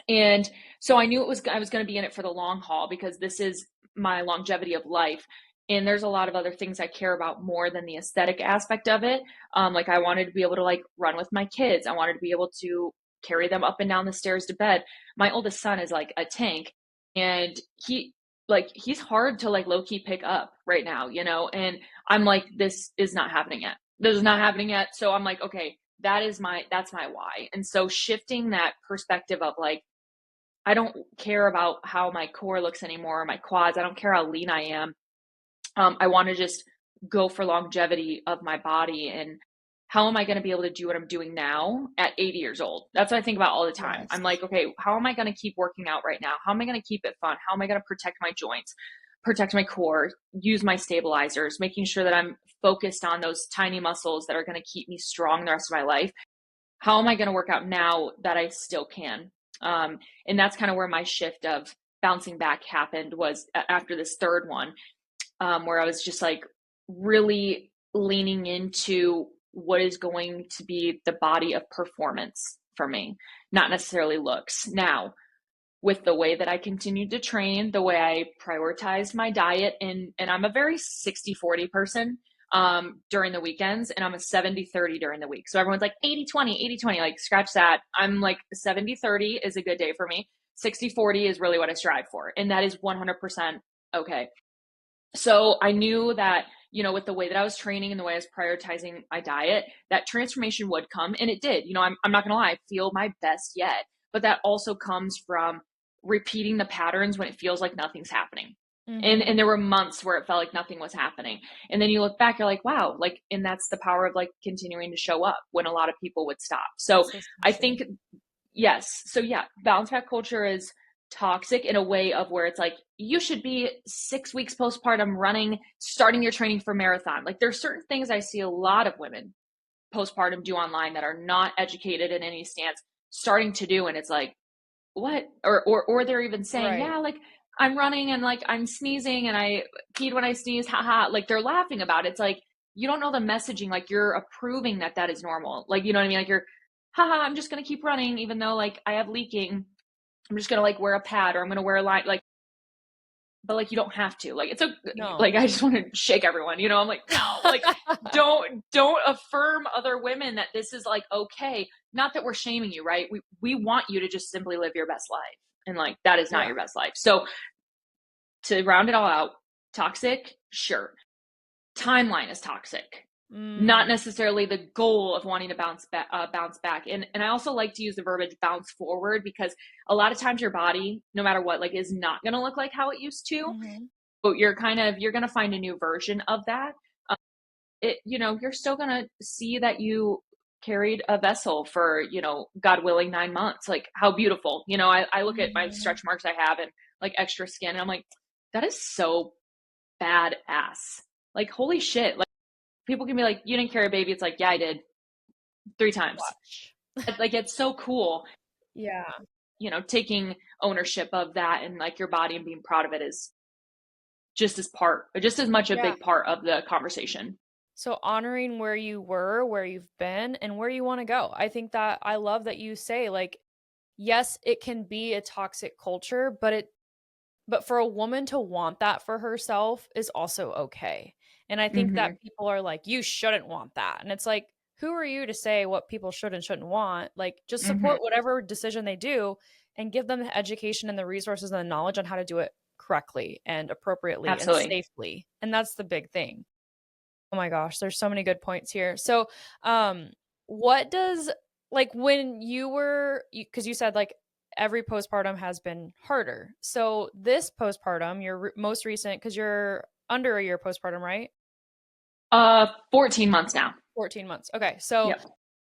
And so I knew I was going to be in it for the long haul, because this is my longevity of life. And there's a lot of other things I care about more than the aesthetic aspect of it. Like I wanted to be able to like run with my kids. I wanted to be able to carry them up and down the stairs to bed. My oldest son is like a tank, and he's hard to like low key pick up right now, and I'm like, this is not happening yet. This is not happening yet. So I'm like, okay, that's my why. And so shifting that perspective of like, I don't care about how my core looks anymore, or my quads. I don't care how lean I am. I want to just go for longevity of my body, and how am I going to be able to do what I'm doing now at 80 years old? That's what I think about all the time. Yes. I'm like, okay, how am I going to keep working out right now? How am I going to keep it fun? How am I going to protect my joints, protect my core, use my stabilizers, making sure that I'm focused on those tiny muscles that are going to keep me strong the rest of my life? How am I going to work out now that I still can? And that's kind of where my shift of bouncing back happened, was after this third one, where I was just like really leaning into what is going to be the body of performance for me, not necessarily looks. Now, with the way that I continued to train, the way I prioritized my diet, and I'm a very 60-40 person during the weekends, and I'm a 70-30 during the week. So everyone's like 80-20, 80-20, like scratch that. I'm like 70-30 is a good day for me. 60-40 is really what I strive for. And that is 100% okay. So I knew that, with the way that I was training and the way I was prioritizing my diet, that transformation would come. And it did. I'm not going to lie, I feel my best yet. But that also comes from repeating the patterns when it feels like nothing's happening. And there were months where it felt like nothing was happening. And then you look back, you're like, wow, like, and that's the power of like continuing to show up when a lot of people would stop. So I think, yes. So yeah, bounce back culture is toxic in a way of where it's like, you should be 6 weeks postpartum running, starting your training for marathon. Like there's certain things I see a lot of women postpartum do online that are not educated in any stance starting to do. And it's like, what? Or they're even saying, right, yeah, like I'm running and like I'm sneezing and I peed when I sneeze, haha. Like they're laughing about it. It's like, you don't know the messaging. Like you're approving that is normal. Like, you know what I mean? Like you're, haha, I'm just going to keep running even though like I have leaking. I'm just going to like wear a pad, or I'm going to wear a line, like, but like, you don't have to, like, it's no. Like, I just want to shake everyone, I'm like, no, like, don't affirm other women that this is like, okay. Not that we're shaming you, right? We want you to just simply live your best life. And like, that is not your best life. So to round it all out, toxic, sure. Timeline is toxic. Not necessarily the goal of wanting to bounce back. And I also like to use the verbiage bounce forward, because a lot of times your body, no matter what, like is not going to look like how it used to, but you're going to find a new version of that. You're still going to see that you carried a vessel for, God willing, 9 months. Like how beautiful, I look at my stretch marks I have and like extra skin, and I'm like, that is so badass. Like, holy shit. Like, people can be like, you didn't carry a baby. It's like, yeah, I did 3 times. Like, it's so cool. Yeah. Taking ownership of that and like your body and being proud of it is just as much a big part of the conversation. So honoring where you were, where you've been, and where you want to go. I think that I love that you say, like, yes, it can be a toxic culture, but for a woman to want that for herself is also okay. And I think that people are like, you shouldn't want that. And it's like, who are you to say what people should and shouldn't want? Like, just Hmm. support whatever decision they do and give them the education and the resources and the knowledge on how to do it correctly and appropriately and Absolutely. safely. And that's the big thing. Oh my gosh, there's so many good points here. So, what does, like, when you were, because you said like every postpartum has been harder. So this postpartum, your most recent, because you're under a year postpartum, right? 14 months now. 14 months. Okay. So Yep.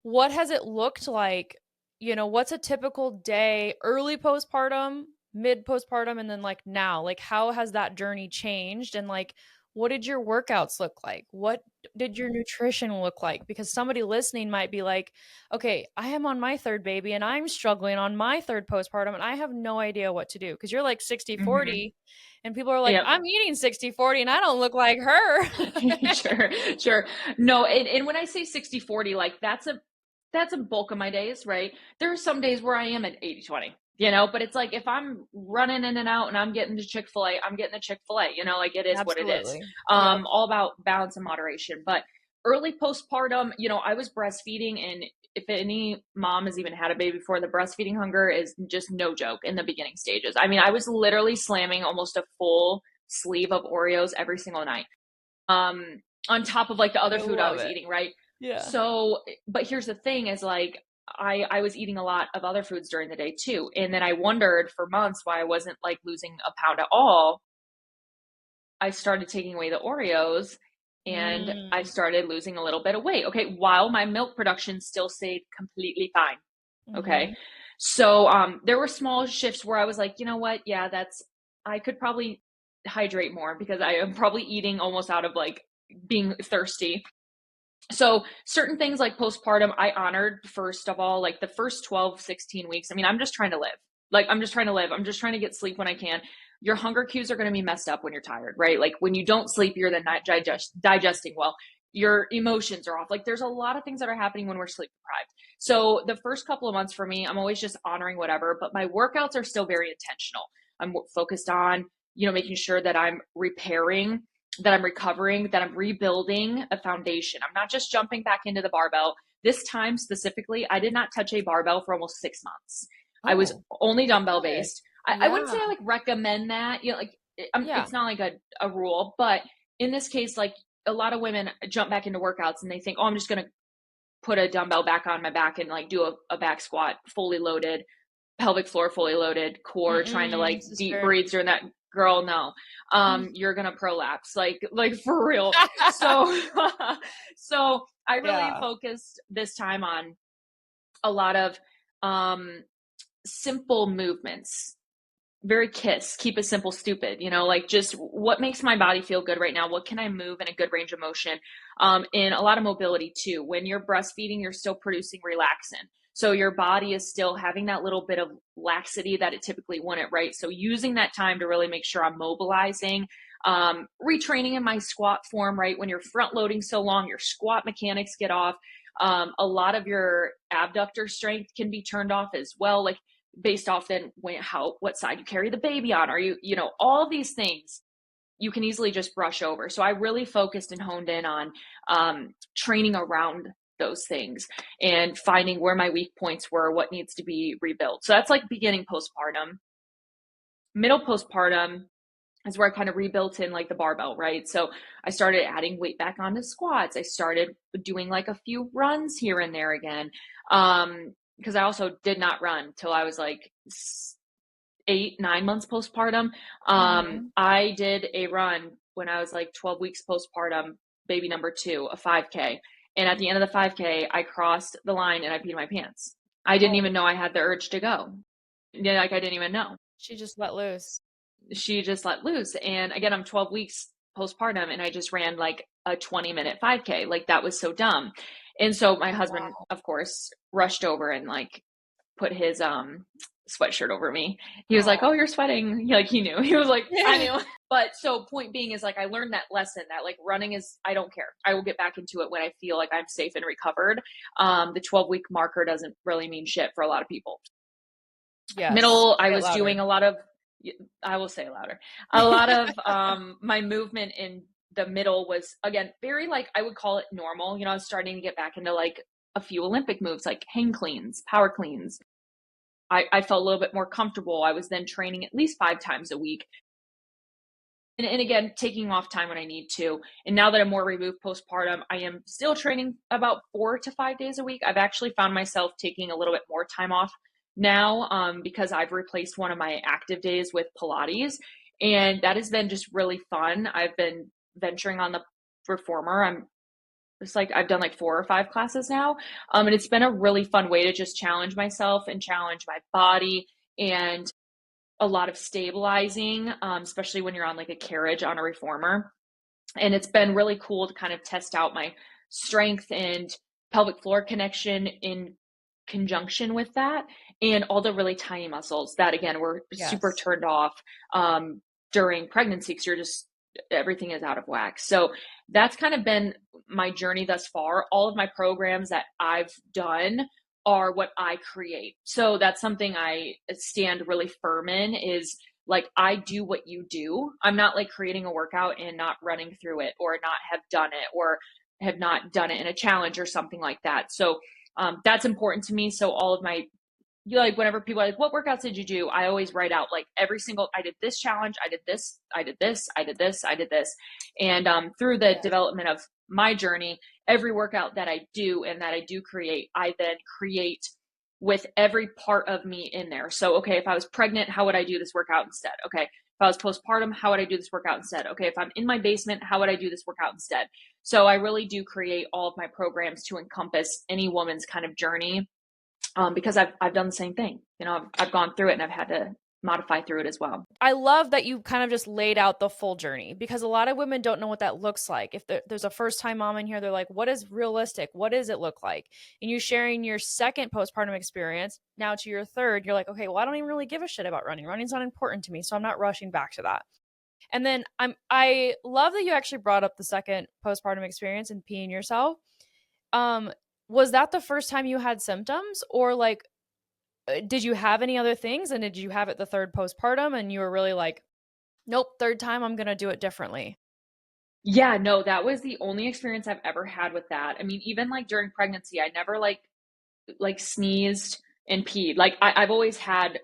what has it looked like? What's a typical day, early postpartum, mid postpartum, and then like now? Like, how has that journey changed? And like, what did your workouts look like? What did your nutrition look like? Because somebody listening might be like, okay, I am on my third baby and I'm struggling on my third postpartum and I have no idea what to do. Because you're like 60 Hmm. 40, and people are like, Yep. I'm eating 60 40 and I don't look like her. Sure, sure. No, and when I say 60/40, like that's a bulk of my days, right? There are some days where I am at 80/20, but it's like if I'm running in and out and I'm getting to Chick-fil-A, I'm getting to Chick-fil-A, like it is what it is. Absolutely. Yep. All about balance and moderation. But early postpartum, I was breastfeeding, and if any mom has even had a baby before, the breastfeeding hunger is just no joke in the beginning stages. I mean, I was literally slamming almost a full sleeve of Oreos every single night, um, on top of like the other I food I love was it. eating, right? Yeah. So, but here's the thing is like, I was eating a lot of other foods during the day too. And then I wondered for months why I wasn't like losing a pound at all. I started taking away the Oreos and I Mm. started losing a little bit of weight. Okay. While my milk production still stayed completely fine. Okay. Mhm. So, there were small shifts where I was like, you know what? Yeah, I could probably hydrate more because I am probably eating almost out of like being thirsty. So certain things like postpartum, I honored first of all, like the first 12, 16 weeks. I mean, I'm just trying to live. Like, I'm just trying to live. I'm just trying to get sleep when I can. Your hunger cues are going to be messed up when you're tired, right? Like when you don't sleep, you're then not digesting well. Your emotions are off. Like there's a lot of things that are happening when we're sleep deprived. So the first couple of months for me, I'm always just honoring whatever, but my workouts are still very intentional. I'm focused on, making sure that I'm repairing, that I'm recovering, that I'm rebuilding a foundation. I'm not just jumping back into the barbell. This time specifically, I did not touch a barbell for almost 6 months. I was Oh, only dumbbell okay. based. I wouldn't say Yeah. I like recommend that, like Yeah. it's not like a rule, but in this case, like a lot of women jump back into workouts and they think, oh, I'm just going to put a dumbbell back on my back and like do a back squat fully loaded, pelvic floor fully loaded, core trying to Mm-mm, like deep sister. breathes during that. Girl, no. You're gonna prolapse, like for real. So so I really Yeah. focused this time on a lot of um simple movements, very keep it simple stupid, like just what makes my body feel good right now, what can I move in a good range of motion, and a lot of mobility too. When you're breastfeeding, you're still producing relaxin, so your body is still having that little bit of laxity that it typically wouldn't, right? So using that time to really make sure I'm mobilizing, retraining in my squat form, right? When you're front loading so long, your squat mechanics get off. A lot of your abductor strength can be turned off as well, like based off then what side you carry the baby on. Are all these things you can easily just brush over. So I really focused and honed in on training around those things and finding where my weak points were, what needs to be rebuilt. So that's like beginning postpartum. Middle postpartum is where I kind of rebuilt in like the barbell, right? So I started adding weight back onto squats. I started doing like a few runs here and there again. Because I also did not run till I was like 8, 9 months postpartum. Mhm. I did a run when I was like 12 weeks postpartum, baby number two, a 5K. And at the end of the 5K, I crossed the line and I peed my pants. I didn't Oh, even know I had the urge to go. Yeah, like I didn't even know. she just let loose. She just let loose. And again, I'm 12 weeks postpartum and I just ran like a 20-minute 5K. Like that was so dumb. And so my husband, Wow. of course, rushed over and like put his sweatshirt over me. He was like, Oh. "Oh, you're sweating." He knew. He was like, "I knew." But so point being is like I learned that lesson that like running is, I don't care. I will get back into it when I feel like I'm safe and recovered. The 12-week marker doesn't really mean shit for a lot of people. Yes. Middle, I Say it was louder. doing a lot of, I will say louder, a lot of my movement in the middle was, again, very like, I would call it normal. You know, I was starting to get back into like a few Olympic moves, like hang cleans, power cleans. I felt a little bit more comfortable. I was then training at least 5 times a week. And again, taking off time when I need to. And now that I'm more removed postpartum, I am still training about 4 to 5 days a week. I've actually found myself taking a little bit more time off now, because I've replaced one of my active days with Pilates. And that has been just really fun. I've been venturing on the reformer. It's like I've done like 4 or 5 classes now. And it's been a really fun way to just challenge myself and challenge my body, and a lot of stabilizing, especially when you're on like a carriage on a reformer. And it's been really cool to kind of test out my strength and pelvic floor connection in conjunction with that, and all the really tiny muscles that, again, were super turned off during pregnancy, because you're just, everything is out of whack. So that's kind of been my journey thus far. All of my programs that I've done are what I create. So that's something I stand really firm in, is like, I do what you do. I'm not like creating a workout and not running through it, or not have done it, or have not done it in a challenge or something like that. So that's important to me. So all of my, like, whenever people are like, what workouts did you do? I always write out like every single, I did this challenge, I did this, I did this, I did this, I did this. And through the development of my journey, every workout that I do and that I do create, I then create with every part of me in there. So, okay, if I was pregnant, how would I do this workout instead? Okay, if I was postpartum, how would I do this workout instead? Okay, if I'm in my basement, how would I do this workout instead? So I really do create all of my programs to encompass any woman's kind of journey, because I've done the same thing. You know, I've gone through it, and I've had to modify through it as well. I love that you kind of just laid out the full journey, because a lot of women don't know what that looks like. If there's a first-time mom in here, they're like, what is realistic? What does it look like? And you sharing your second postpartum experience now to your third, you're like, okay, well, I don't even really give a shit about running. Running's not important to me, so I'm not rushing back to that. And then I love that you actually brought up the second postpartum experience and peeing yourself. Was that the first time you had symptoms, or like, did you have any other things, and did you have it the third postpartum and you were really like, nope, third time I'm going to do it differently? Yeah, no, that was the only experience I've ever had with that. I mean, even like during pregnancy, I never like sneezed and peed. Like I've always had,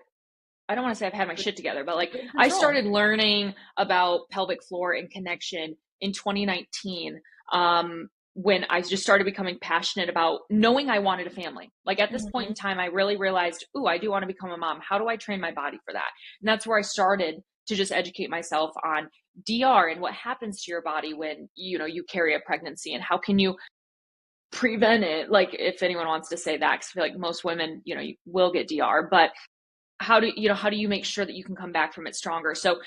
I don't want to say I've had my shit together, but like I started learning about pelvic floor and connection in 2019. When I just started becoming passionate about knowing I wanted a family. Like at this point in time, I really realized, ooh, I do want to become a mom. How do I train my body for that? And that's where I started to just educate myself on DR and what happens to your body when, you know, you carry a pregnancy, and how can you prevent it? Like, if anyone wants to say that, 'cause I feel like most women, you know, you will get DR, but how do you make sure that you can come back from it stronger? So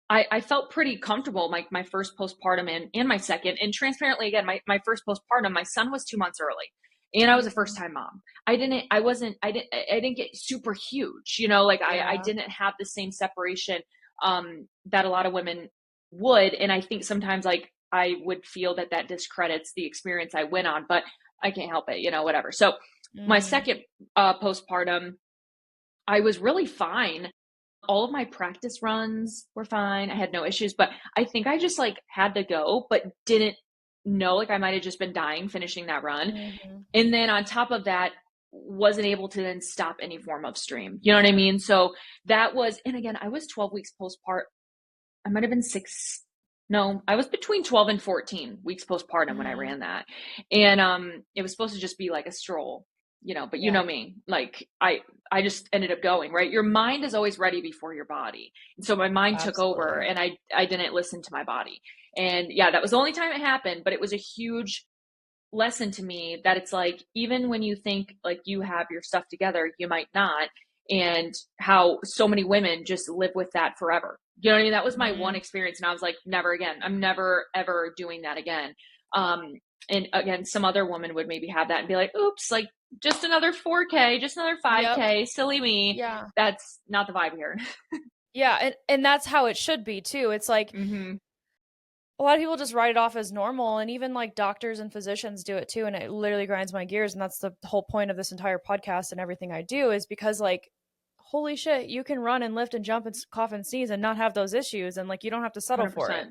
I felt pretty comfortable, like my first postpartum and my second. And transparently, again, my first postpartum, my son was 2 months early, and I was a first time mom. I didn't get super huge, you know, like I didn't have the same separation that a lot of women would. And I think sometimes like I would feel that discredits the experience I went on, but I can't help it, you know, whatever. So my second postpartum, I was really fine. All of my practice runs were fine. I had no issues, but I think I just like had to go, but didn't know, like I might have just been dying finishing that run. And then on top of that, wasn't able to then stop any form of stream. You know what I mean? So that was, and again, I was 12 weeks postpartum. I might have been I was between 12 and 14 weeks postpartum when I ran that. And it was supposed to just be like a stroll, you know, but you know me, like I just ended up going, right? Your mind is always ready before your body. And so my mind took over, and I didn't listen to my body. And yeah, that was the only time it happened, but it was a huge lesson to me that it's like, even when you think like you have your stuff together, you might not. And how so many women just live with that forever. You know what I mean? That was my one experience. And I was like, never again. I'm never, ever doing that again. And again, some other woman would maybe have that and be like, oops, like just another 4K, just another 5K, silly me. Yeah. That's not the vibe here. Yeah. And that's how it should be too. It's like, a lot of people just write it off as normal, and even like doctors and physicians do it too. And it literally grinds my gears. And that's the whole point of this entire podcast and everything I do, is because like, holy shit, you can run and lift and jump and cough and sneeze and not have those issues. And like, you don't have to settle 100%. For it.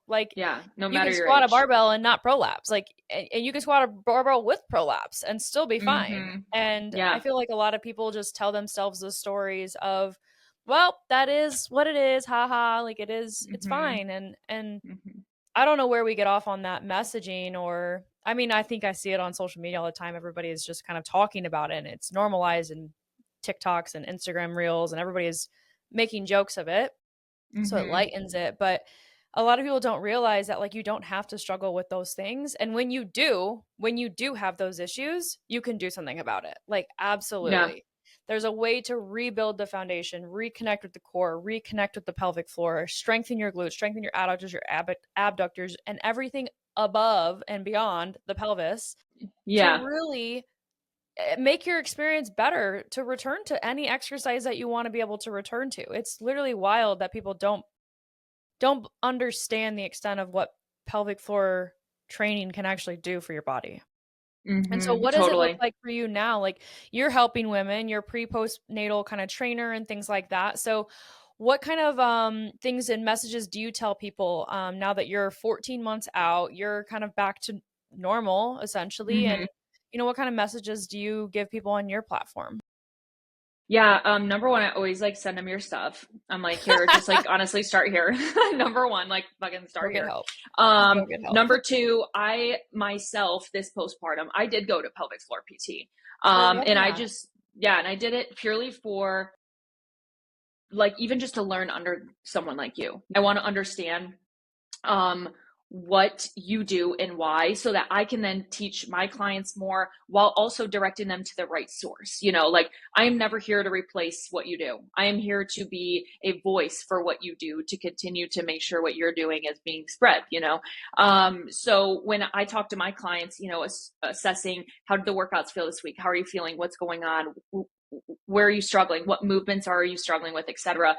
Like Yeah. No you matter can your squat a age. barbell and not prolapse. Like, and you can squat a barbell with prolapse and still be fine. Mm-hmm. And I Yeah. feel like a lot of people just tell themselves the stories of, well, that is what it is. Haha. Like it's Mm-hmm. fine. And Mm-hmm. I don't know where we get off on that messaging, or I mean, I think I see it on social media all the time. Everybody is just kind of talking about it and it's normalized in TikToks and Instagram reels and everybody is making jokes of it. So it Mm-hmm. lightens it. But a lot of people don't realize that like you don't have to struggle with those things. And when you do have those issues, you can do something about it. Like Yeah. absolutely. There's a way to rebuild the foundation, reconnect with the core, reconnect with the pelvic floor, strengthen your glutes, strengthen your adductors, your abductors, and everything above and beyond the pelvis to Yeah. really make your experience better to return to any exercise that you want to be able to return to. It's literally wild that people don't understand the extent of what pelvic floor training can actually do for your body. And so Mm-hmm. what does it look Totally. like for you now? Like you're helping women, you're pre-postnatal kind of trainer and things like that. So what kind of things and messages do you tell people now that you're 14 months out, you're kind of back to normal essentially, and Mm-hmm. what kind of messages do you give people on your platform? Yeah, number one, I always like send them your stuff. I'm like, here, just like honestly start here. Number one, like fucking Go start get here. help. Go get help. Number two, I myself, this postpartum, I did go to pelvic floor PT. I love And I that. just, yeah, and I did it purely for like even just to learn under someone like you. I want to understand um, what you do and why so that I can then teach my clients more while also directing them to the right source. Like I am never here to replace what you do. I am here to be a voice for what you do to continue to make sure what you're doing is being spread. So when I talk to my clients, assessing how did the workouts feel this week? How are you feeling? What's going on? Where are you struggling? What movements are you struggling with, etc.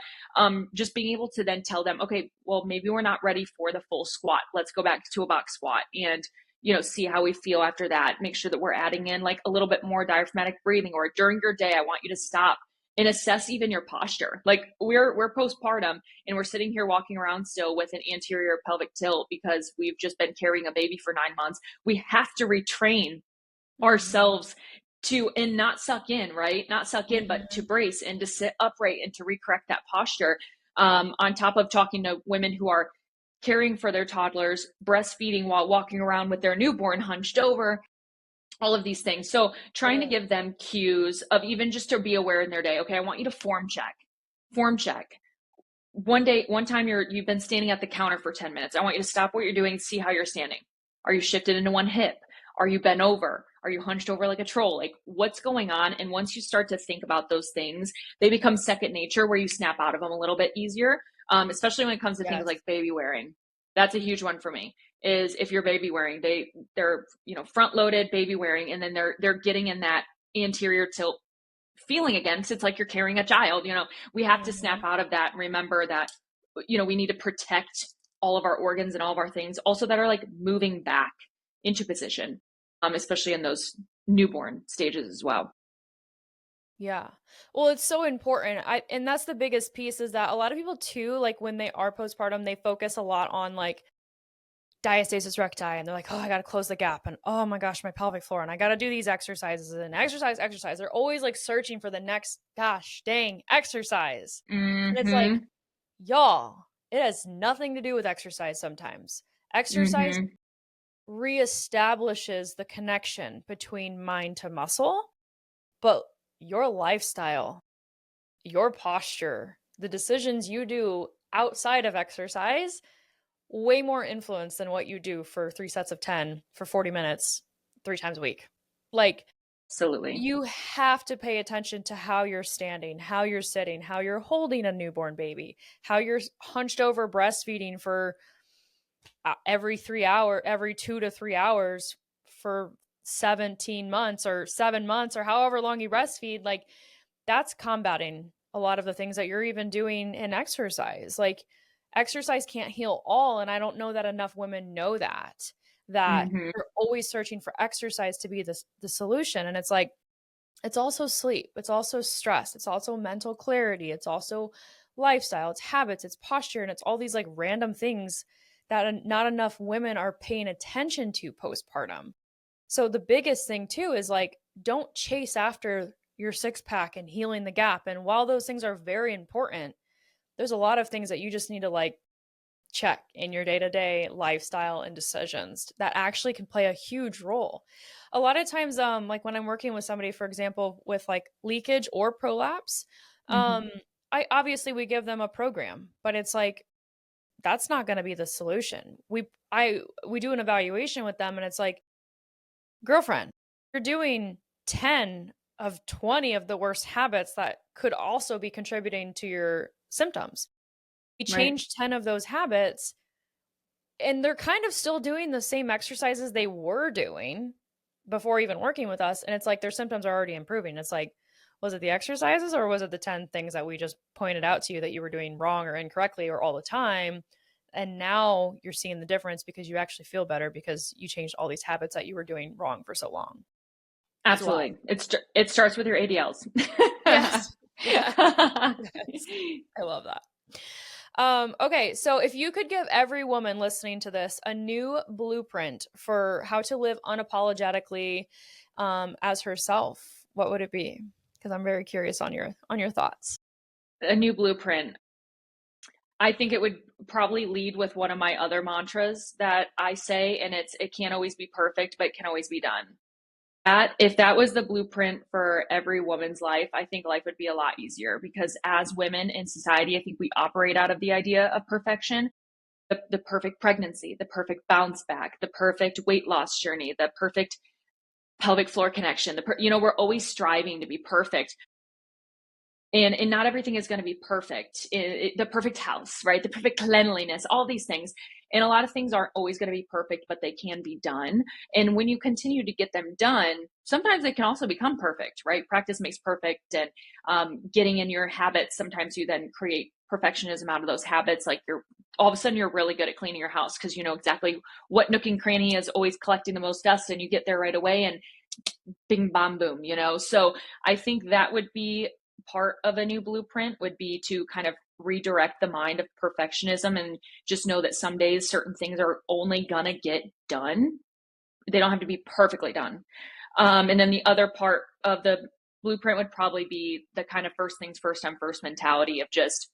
Just being able to then tell them, okay, well, maybe we're not ready for the full squat. Let's go back to a box squat and, see how we feel after that. Make sure that we're adding in like a little bit more diaphragmatic breathing, or during your day, I want you to stop and assess even your posture. Like we're postpartum and we're sitting here walking around still with an anterior pelvic tilt because we've just been carrying a baby for 9 months. We have to retrain Mhm. ourselves to and not suck in, right? Not suck in, but to Mhm. brace and to sit upright and to recorrect that posture. On top of talking to women who are caring for their toddlers, breastfeeding while walking around with their newborn hunched over, all of these things. So trying to Yeah. give them cues of even just to be aware in their day. Okay, I want you to form check. Form check. One time you've been standing at the counter for 10 minutes. I want you to stop what you're doing, see how you're standing. Are you shifted into one hip? Are you bent over? Are you hunched over like a troll? Like what's going on? And once you start to think about those things, they become second nature where you snap out of them a little bit easier. Especially when it comes to things Yes. like baby wearing. That's a huge one for me. Is if you're baby wearing, they're front loaded baby wearing, and then they're getting in that anterior tilt feeling again, because it's like you're carrying a child. We have to snap Mhm. out of that and remember that we need to protect all of our organs and all of our things also that are like moving back into position, especially in those newborn stages as well. Yeah. Well, it's so important. And that's the biggest piece is that a lot of people too, like when they are postpartum, they focus a lot on like diastasis recti and they're like, oh, I got to close the gap. And oh my gosh, my pelvic floor. And I got to do these exercises and exercise. They're always like searching for the next gosh dang exercise. And it's like, Mm-hmm. y'all, it has nothing to do with exercise sometimes. Exercise Mm-hmm. reestablishes the connection between mind to muscle, but your lifestyle, your posture, the decisions you do outside of exercise, way more influence than what you do for 3 sets of 10 for 40 minutes 3 times a week. Like Absolutely. you have to pay attention to how you're standing, how you're sitting, how you're holding a newborn baby, how you're hunched over breastfeeding for every 2 to 3 hours for 17 months or 7 months or however long you breastfeed. Like that's combating a lot of the things that you're even doing in exercise. Like exercise can't heal all, and I don't know that enough women know that Mm-hmm. they're always searching for exercise to be the solution. And it's like it's also sleep, it's also stress, it's also mental clarity, it's also lifestyle, it's habits, it's posture, and it's all these like random things that not enough women are paying attention to postpartum. So the biggest thing too is like, don't chase after your six pack and healing the gap. And while those things are very important, there's a lot of things that you just need to like check in your day-to-day lifestyle and decisions that actually can play a huge role. A lot of times, like when I'm working with somebody, for example, with like leakage or prolapse, Mm-hmm. I obviously we give them a program, but it's like that's not going to be the solution. We do an evaluation with them and it's like, girlfriend, you're doing 10 of 20 of the worst habits that could also be contributing to your symptoms. We Right. change 10 of those habits and they're kind of still doing the same exercises they were doing before even working with us. And it's like their symptoms are already improving. It's like, was it the exercises or was it the 10 things that we just pointed out to you that you were doing wrong or incorrectly or all the time? And now you're seeing the difference because you actually feel better because you changed all these habits that you were doing wrong for so long. That's why. Absolutely. It starts with your ADLs. Yes. Yes. Yes. I love that. Okay, so if you could give every woman listening to this a new blueprint for how to live unapologetically as herself, what would it be? Because I'm very curious on your thoughts. A new blueprint. I think it would probably lead with one of my other mantras that I say, and it can't always be perfect, but it can always be done. That if that was the blueprint for every woman's life, I think life would be a lot easier because as women in society, I think we operate out of the idea of perfection. The perfect pregnancy, the perfect bounce back, the perfect weight loss journey, the perfect pelvic floor connection. We're always striving to be perfect. And not everything is going to be perfect. The perfect house, right? The perfect cleanliness, all these things. And a lot of things aren't always going to be perfect, but they can be done. And when you continue to get them done, sometimes they can also become perfect, right? Practice makes perfect. And getting in your habits, sometimes you then create perfectionism out of those habits. Like all of a sudden you're really good at cleaning your house because you know exactly what nook and cranny is always collecting the most dust, and you get there right away and bing, bam, boom, So I think that would be part of a new blueprint, would be to kind of redirect the mind of perfectionism and just know that some days certain things are only gonna get done. They don't have to be perfectly done. And then the other part of the blueprint would probably be the kind of first things first, I'm first mentality of just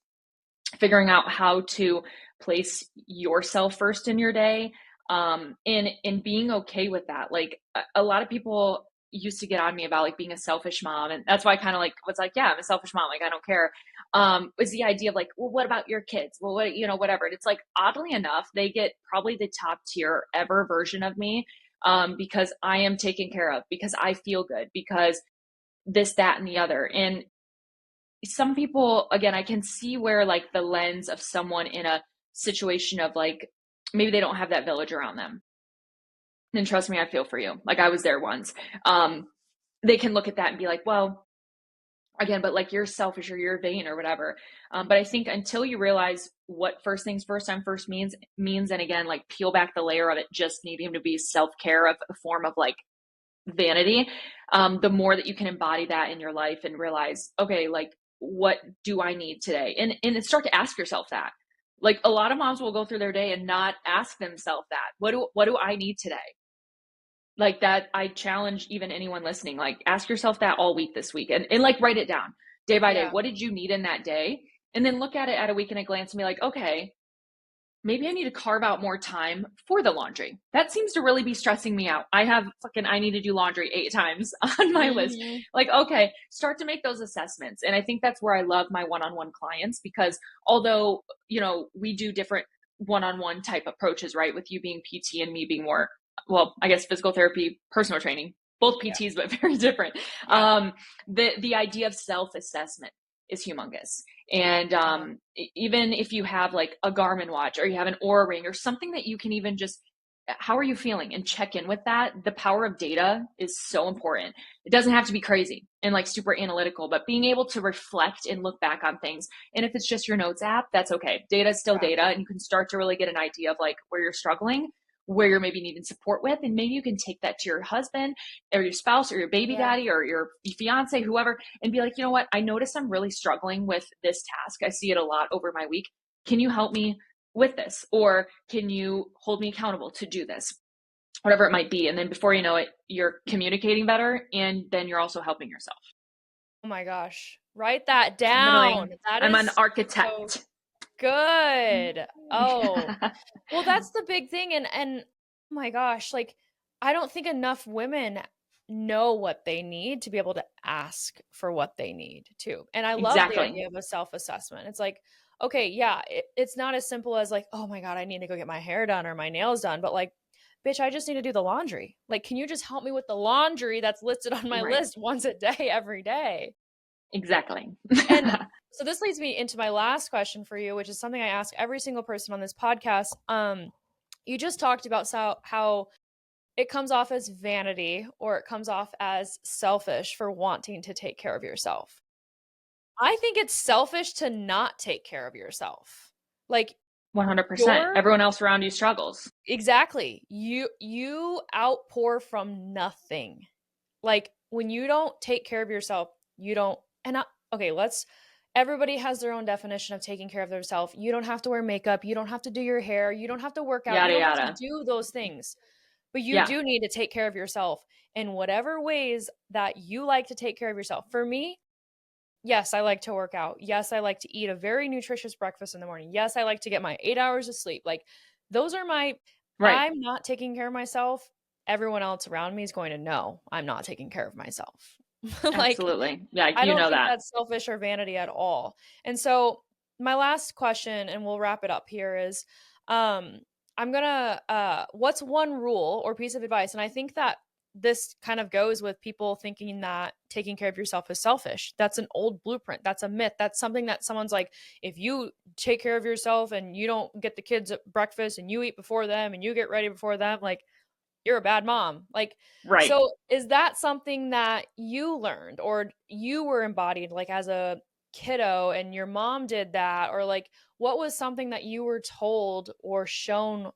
figuring out how to place yourself first in your day, and being okay with that. Like a lot of people used to get on me about like being a selfish mom, and that's why I kind of like was like, yeah, I'm a selfish mom, like I don't care. Was the idea of like, well, what about your kids? Well, whatever. And it's like, oddly enough, they get probably the top tier ever version of me, because I am taken care of, because I feel good, because this, that, and the other. And some people, again, I can see where like the lens of someone in a situation of like, maybe they don't have that village around them. And trust me, I feel for you. Like I was there once. They can look at that and be like, well, again, but like you're selfish or you're vain or whatever. But I think until you realize what first things first time first means, and again, like peel back the layer of it just needing to be self-care of a form of like vanity, the more that you can embody that in your life and realize, okay, like what do I need today? And start to ask yourself that. Like a lot of moms will go through their day and not ask themselves that. What do I need today? Like that, I challenge even anyone listening, like ask yourself that all week this week, and like write it down day by day. Yeah. What did you need in that day? And then look at it at a week and a glance and be like, okay, maybe I need to carve out more time for the laundry. That seems to really be stressing me out. I need to do laundry 8 times on my list. Mm-hmm. Like, okay, start to make those assessments. And I think that's where I love my one-on-one clients, because although, we do different one-on-one type approaches, right? With you being PT and me being more, well, I guess physical therapy, personal training, both Yeah. PTs, but very different. Yeah. The idea of self-assessment is humongous. And even if you have like a Garmin watch or you have an Oura ring or something that you can even just, how are you feeling, and check in with that. The power of data is so important. It doesn't have to be crazy and like super analytical, but being able to reflect and look back on things. And if it's just your notes app, that's okay. Data is still data, and you can start to really get an idea of like where you're struggling, where you're maybe needing support with, and maybe you can take that to your husband or your spouse or your baby daddy or your fiance, whoever, and be like, you know what, I notice I'm really struggling with this task. I see it a lot over my week. Can you help me? with this? Or can you hold me accountable to do this? Whatever it might be. And then before you know it, you're communicating better, and then you're also helping yourself. Oh my gosh. Write that down. I'm an architect. So good. Oh, well, that's the big thing. And oh my gosh, like, I don't think enough women know what they need to be able to ask for what they need too. And I love the idea of a self-assessment. It's like, okay, yeah, it's not as simple as like, oh my God, I need to go get my hair done or my nails done, but like, bitch, I just need to do the laundry. Like, can you just help me with the laundry that's listed on my list once a day, every day? Exactly. And so this leads me into my last question for you, which is something I ask every single person on this podcast. You just talked about how it comes off as vanity, or it comes off as selfish for wanting to take care of yourself. I think it's selfish to not take care of yourself. Like, 100%. Everyone else around you struggles. Exactly. You outpour from nothing. Like, when you don't take care of yourself, you don't. And everybody has their own definition of taking care of themselves. You don't have to wear makeup. You don't have to do your hair. You don't have to work out. You don't have to do those things. But you do need to take care of yourself in whatever ways that you like to take care of yourself. For me, yes, I like to work out. Yes, I like to eat a very nutritious breakfast in the morning. Yes, I like to get my 8 hours of sleep. Like, those are I'm not taking care of myself. Everyone else around me is going to know I'm not taking care of myself. Like, absolutely. Yeah, I don't think that's selfish or vanity at all. And so my last question, and we'll wrap it up here, is I'm gonna what's one rule or piece of advice? And I think that this kind of goes with people thinking that taking care of yourself is selfish. That's an old blueprint. That's a myth. That's something that someone's like, if you take care of yourself and you don't get the kids at breakfast and you eat before them and you get ready before them, like, you're a bad mom. Like, so is that something that you learned or you were embodied like as a kiddo and your mom did that? Or like, what was something that you were told or shown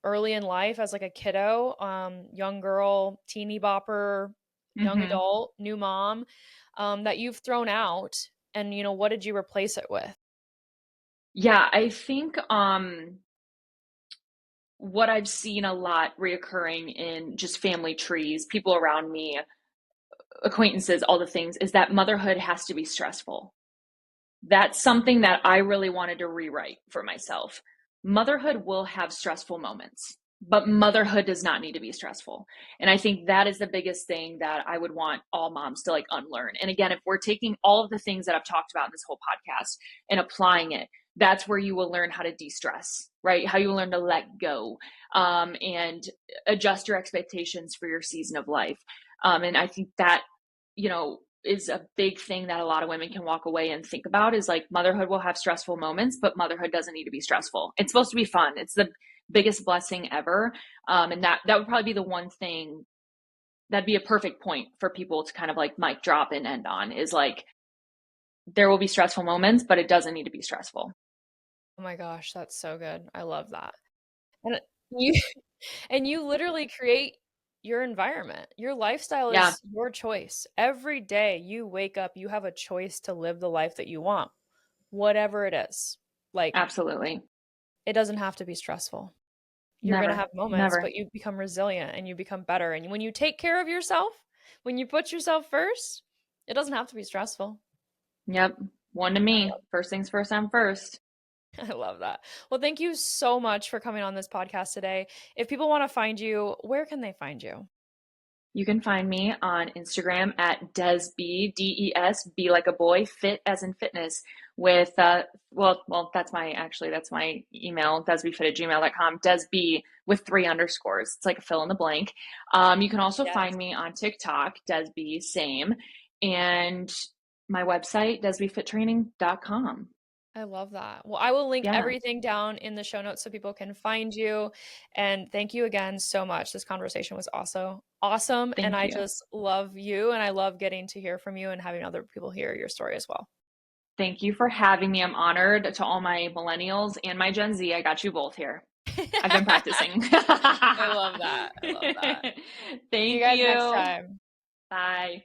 early in life as like a kiddo, young girl, teeny bopper, young adult, new mom, that you've thrown out? And, what did you replace it with? Yeah, I think what I've seen a lot reoccurring in just family trees, people around me, acquaintances, all the things, is that motherhood has to be stressful. That's something that I really wanted to rewrite for myself. Motherhood will have stressful moments, but motherhood does not need to be stressful. And I think that is the biggest thing that I would want all moms to like unlearn. And again, if we're taking all of the things that I've talked about in this whole podcast and applying it, that's where you will learn how to de-stress, right? How you will learn to let go, and adjust your expectations for your season of life. And I think that, is a big thing that a lot of women can walk away and think about, is like, motherhood will have stressful moments, but motherhood doesn't need to be stressful. It's supposed to be fun. It's the biggest blessing ever. And that would probably be the one thing that'd be a perfect point for people to kind of like mic drop and end on, is like, there will be stressful moments, but it doesn't need to be stressful. Oh my gosh, that's so good. I love that. And you literally create your environment. Your lifestyle is your choice. Every day you wake up, you have a choice to live the life that you want, whatever it is. Like, absolutely. It doesn't have to be stressful. You're going to have moments, but you become resilient and you become better. And when you take care of yourself, when you put yourself first, it doesn't have to be stressful. Yep. One to me. First things first, I'm first. I love that. Well, thank you so much for coming on this podcast today. If people want to find you, where can they find you? You can find me on Instagram at Desb, D-E-S-B like a boy, fit as in fitness, with, that's my email, desbfit@gmail.com, Desb with 3 underscores. It's like a fill in the blank. You can also find me on TikTok, Desb, same, and my website, desbfittraining.com. I love that. Well, I will link everything down in the show notes so people can find you. And thank you again so much. This conversation was also awesome. And I just love you, and I love getting to hear from you and having other people hear your story as well. Thank you for having me. I'm honored. To all my millennials and my Gen Z, I got you both here. I've been practicing. I love that. Thank you. See you guys next time. Bye.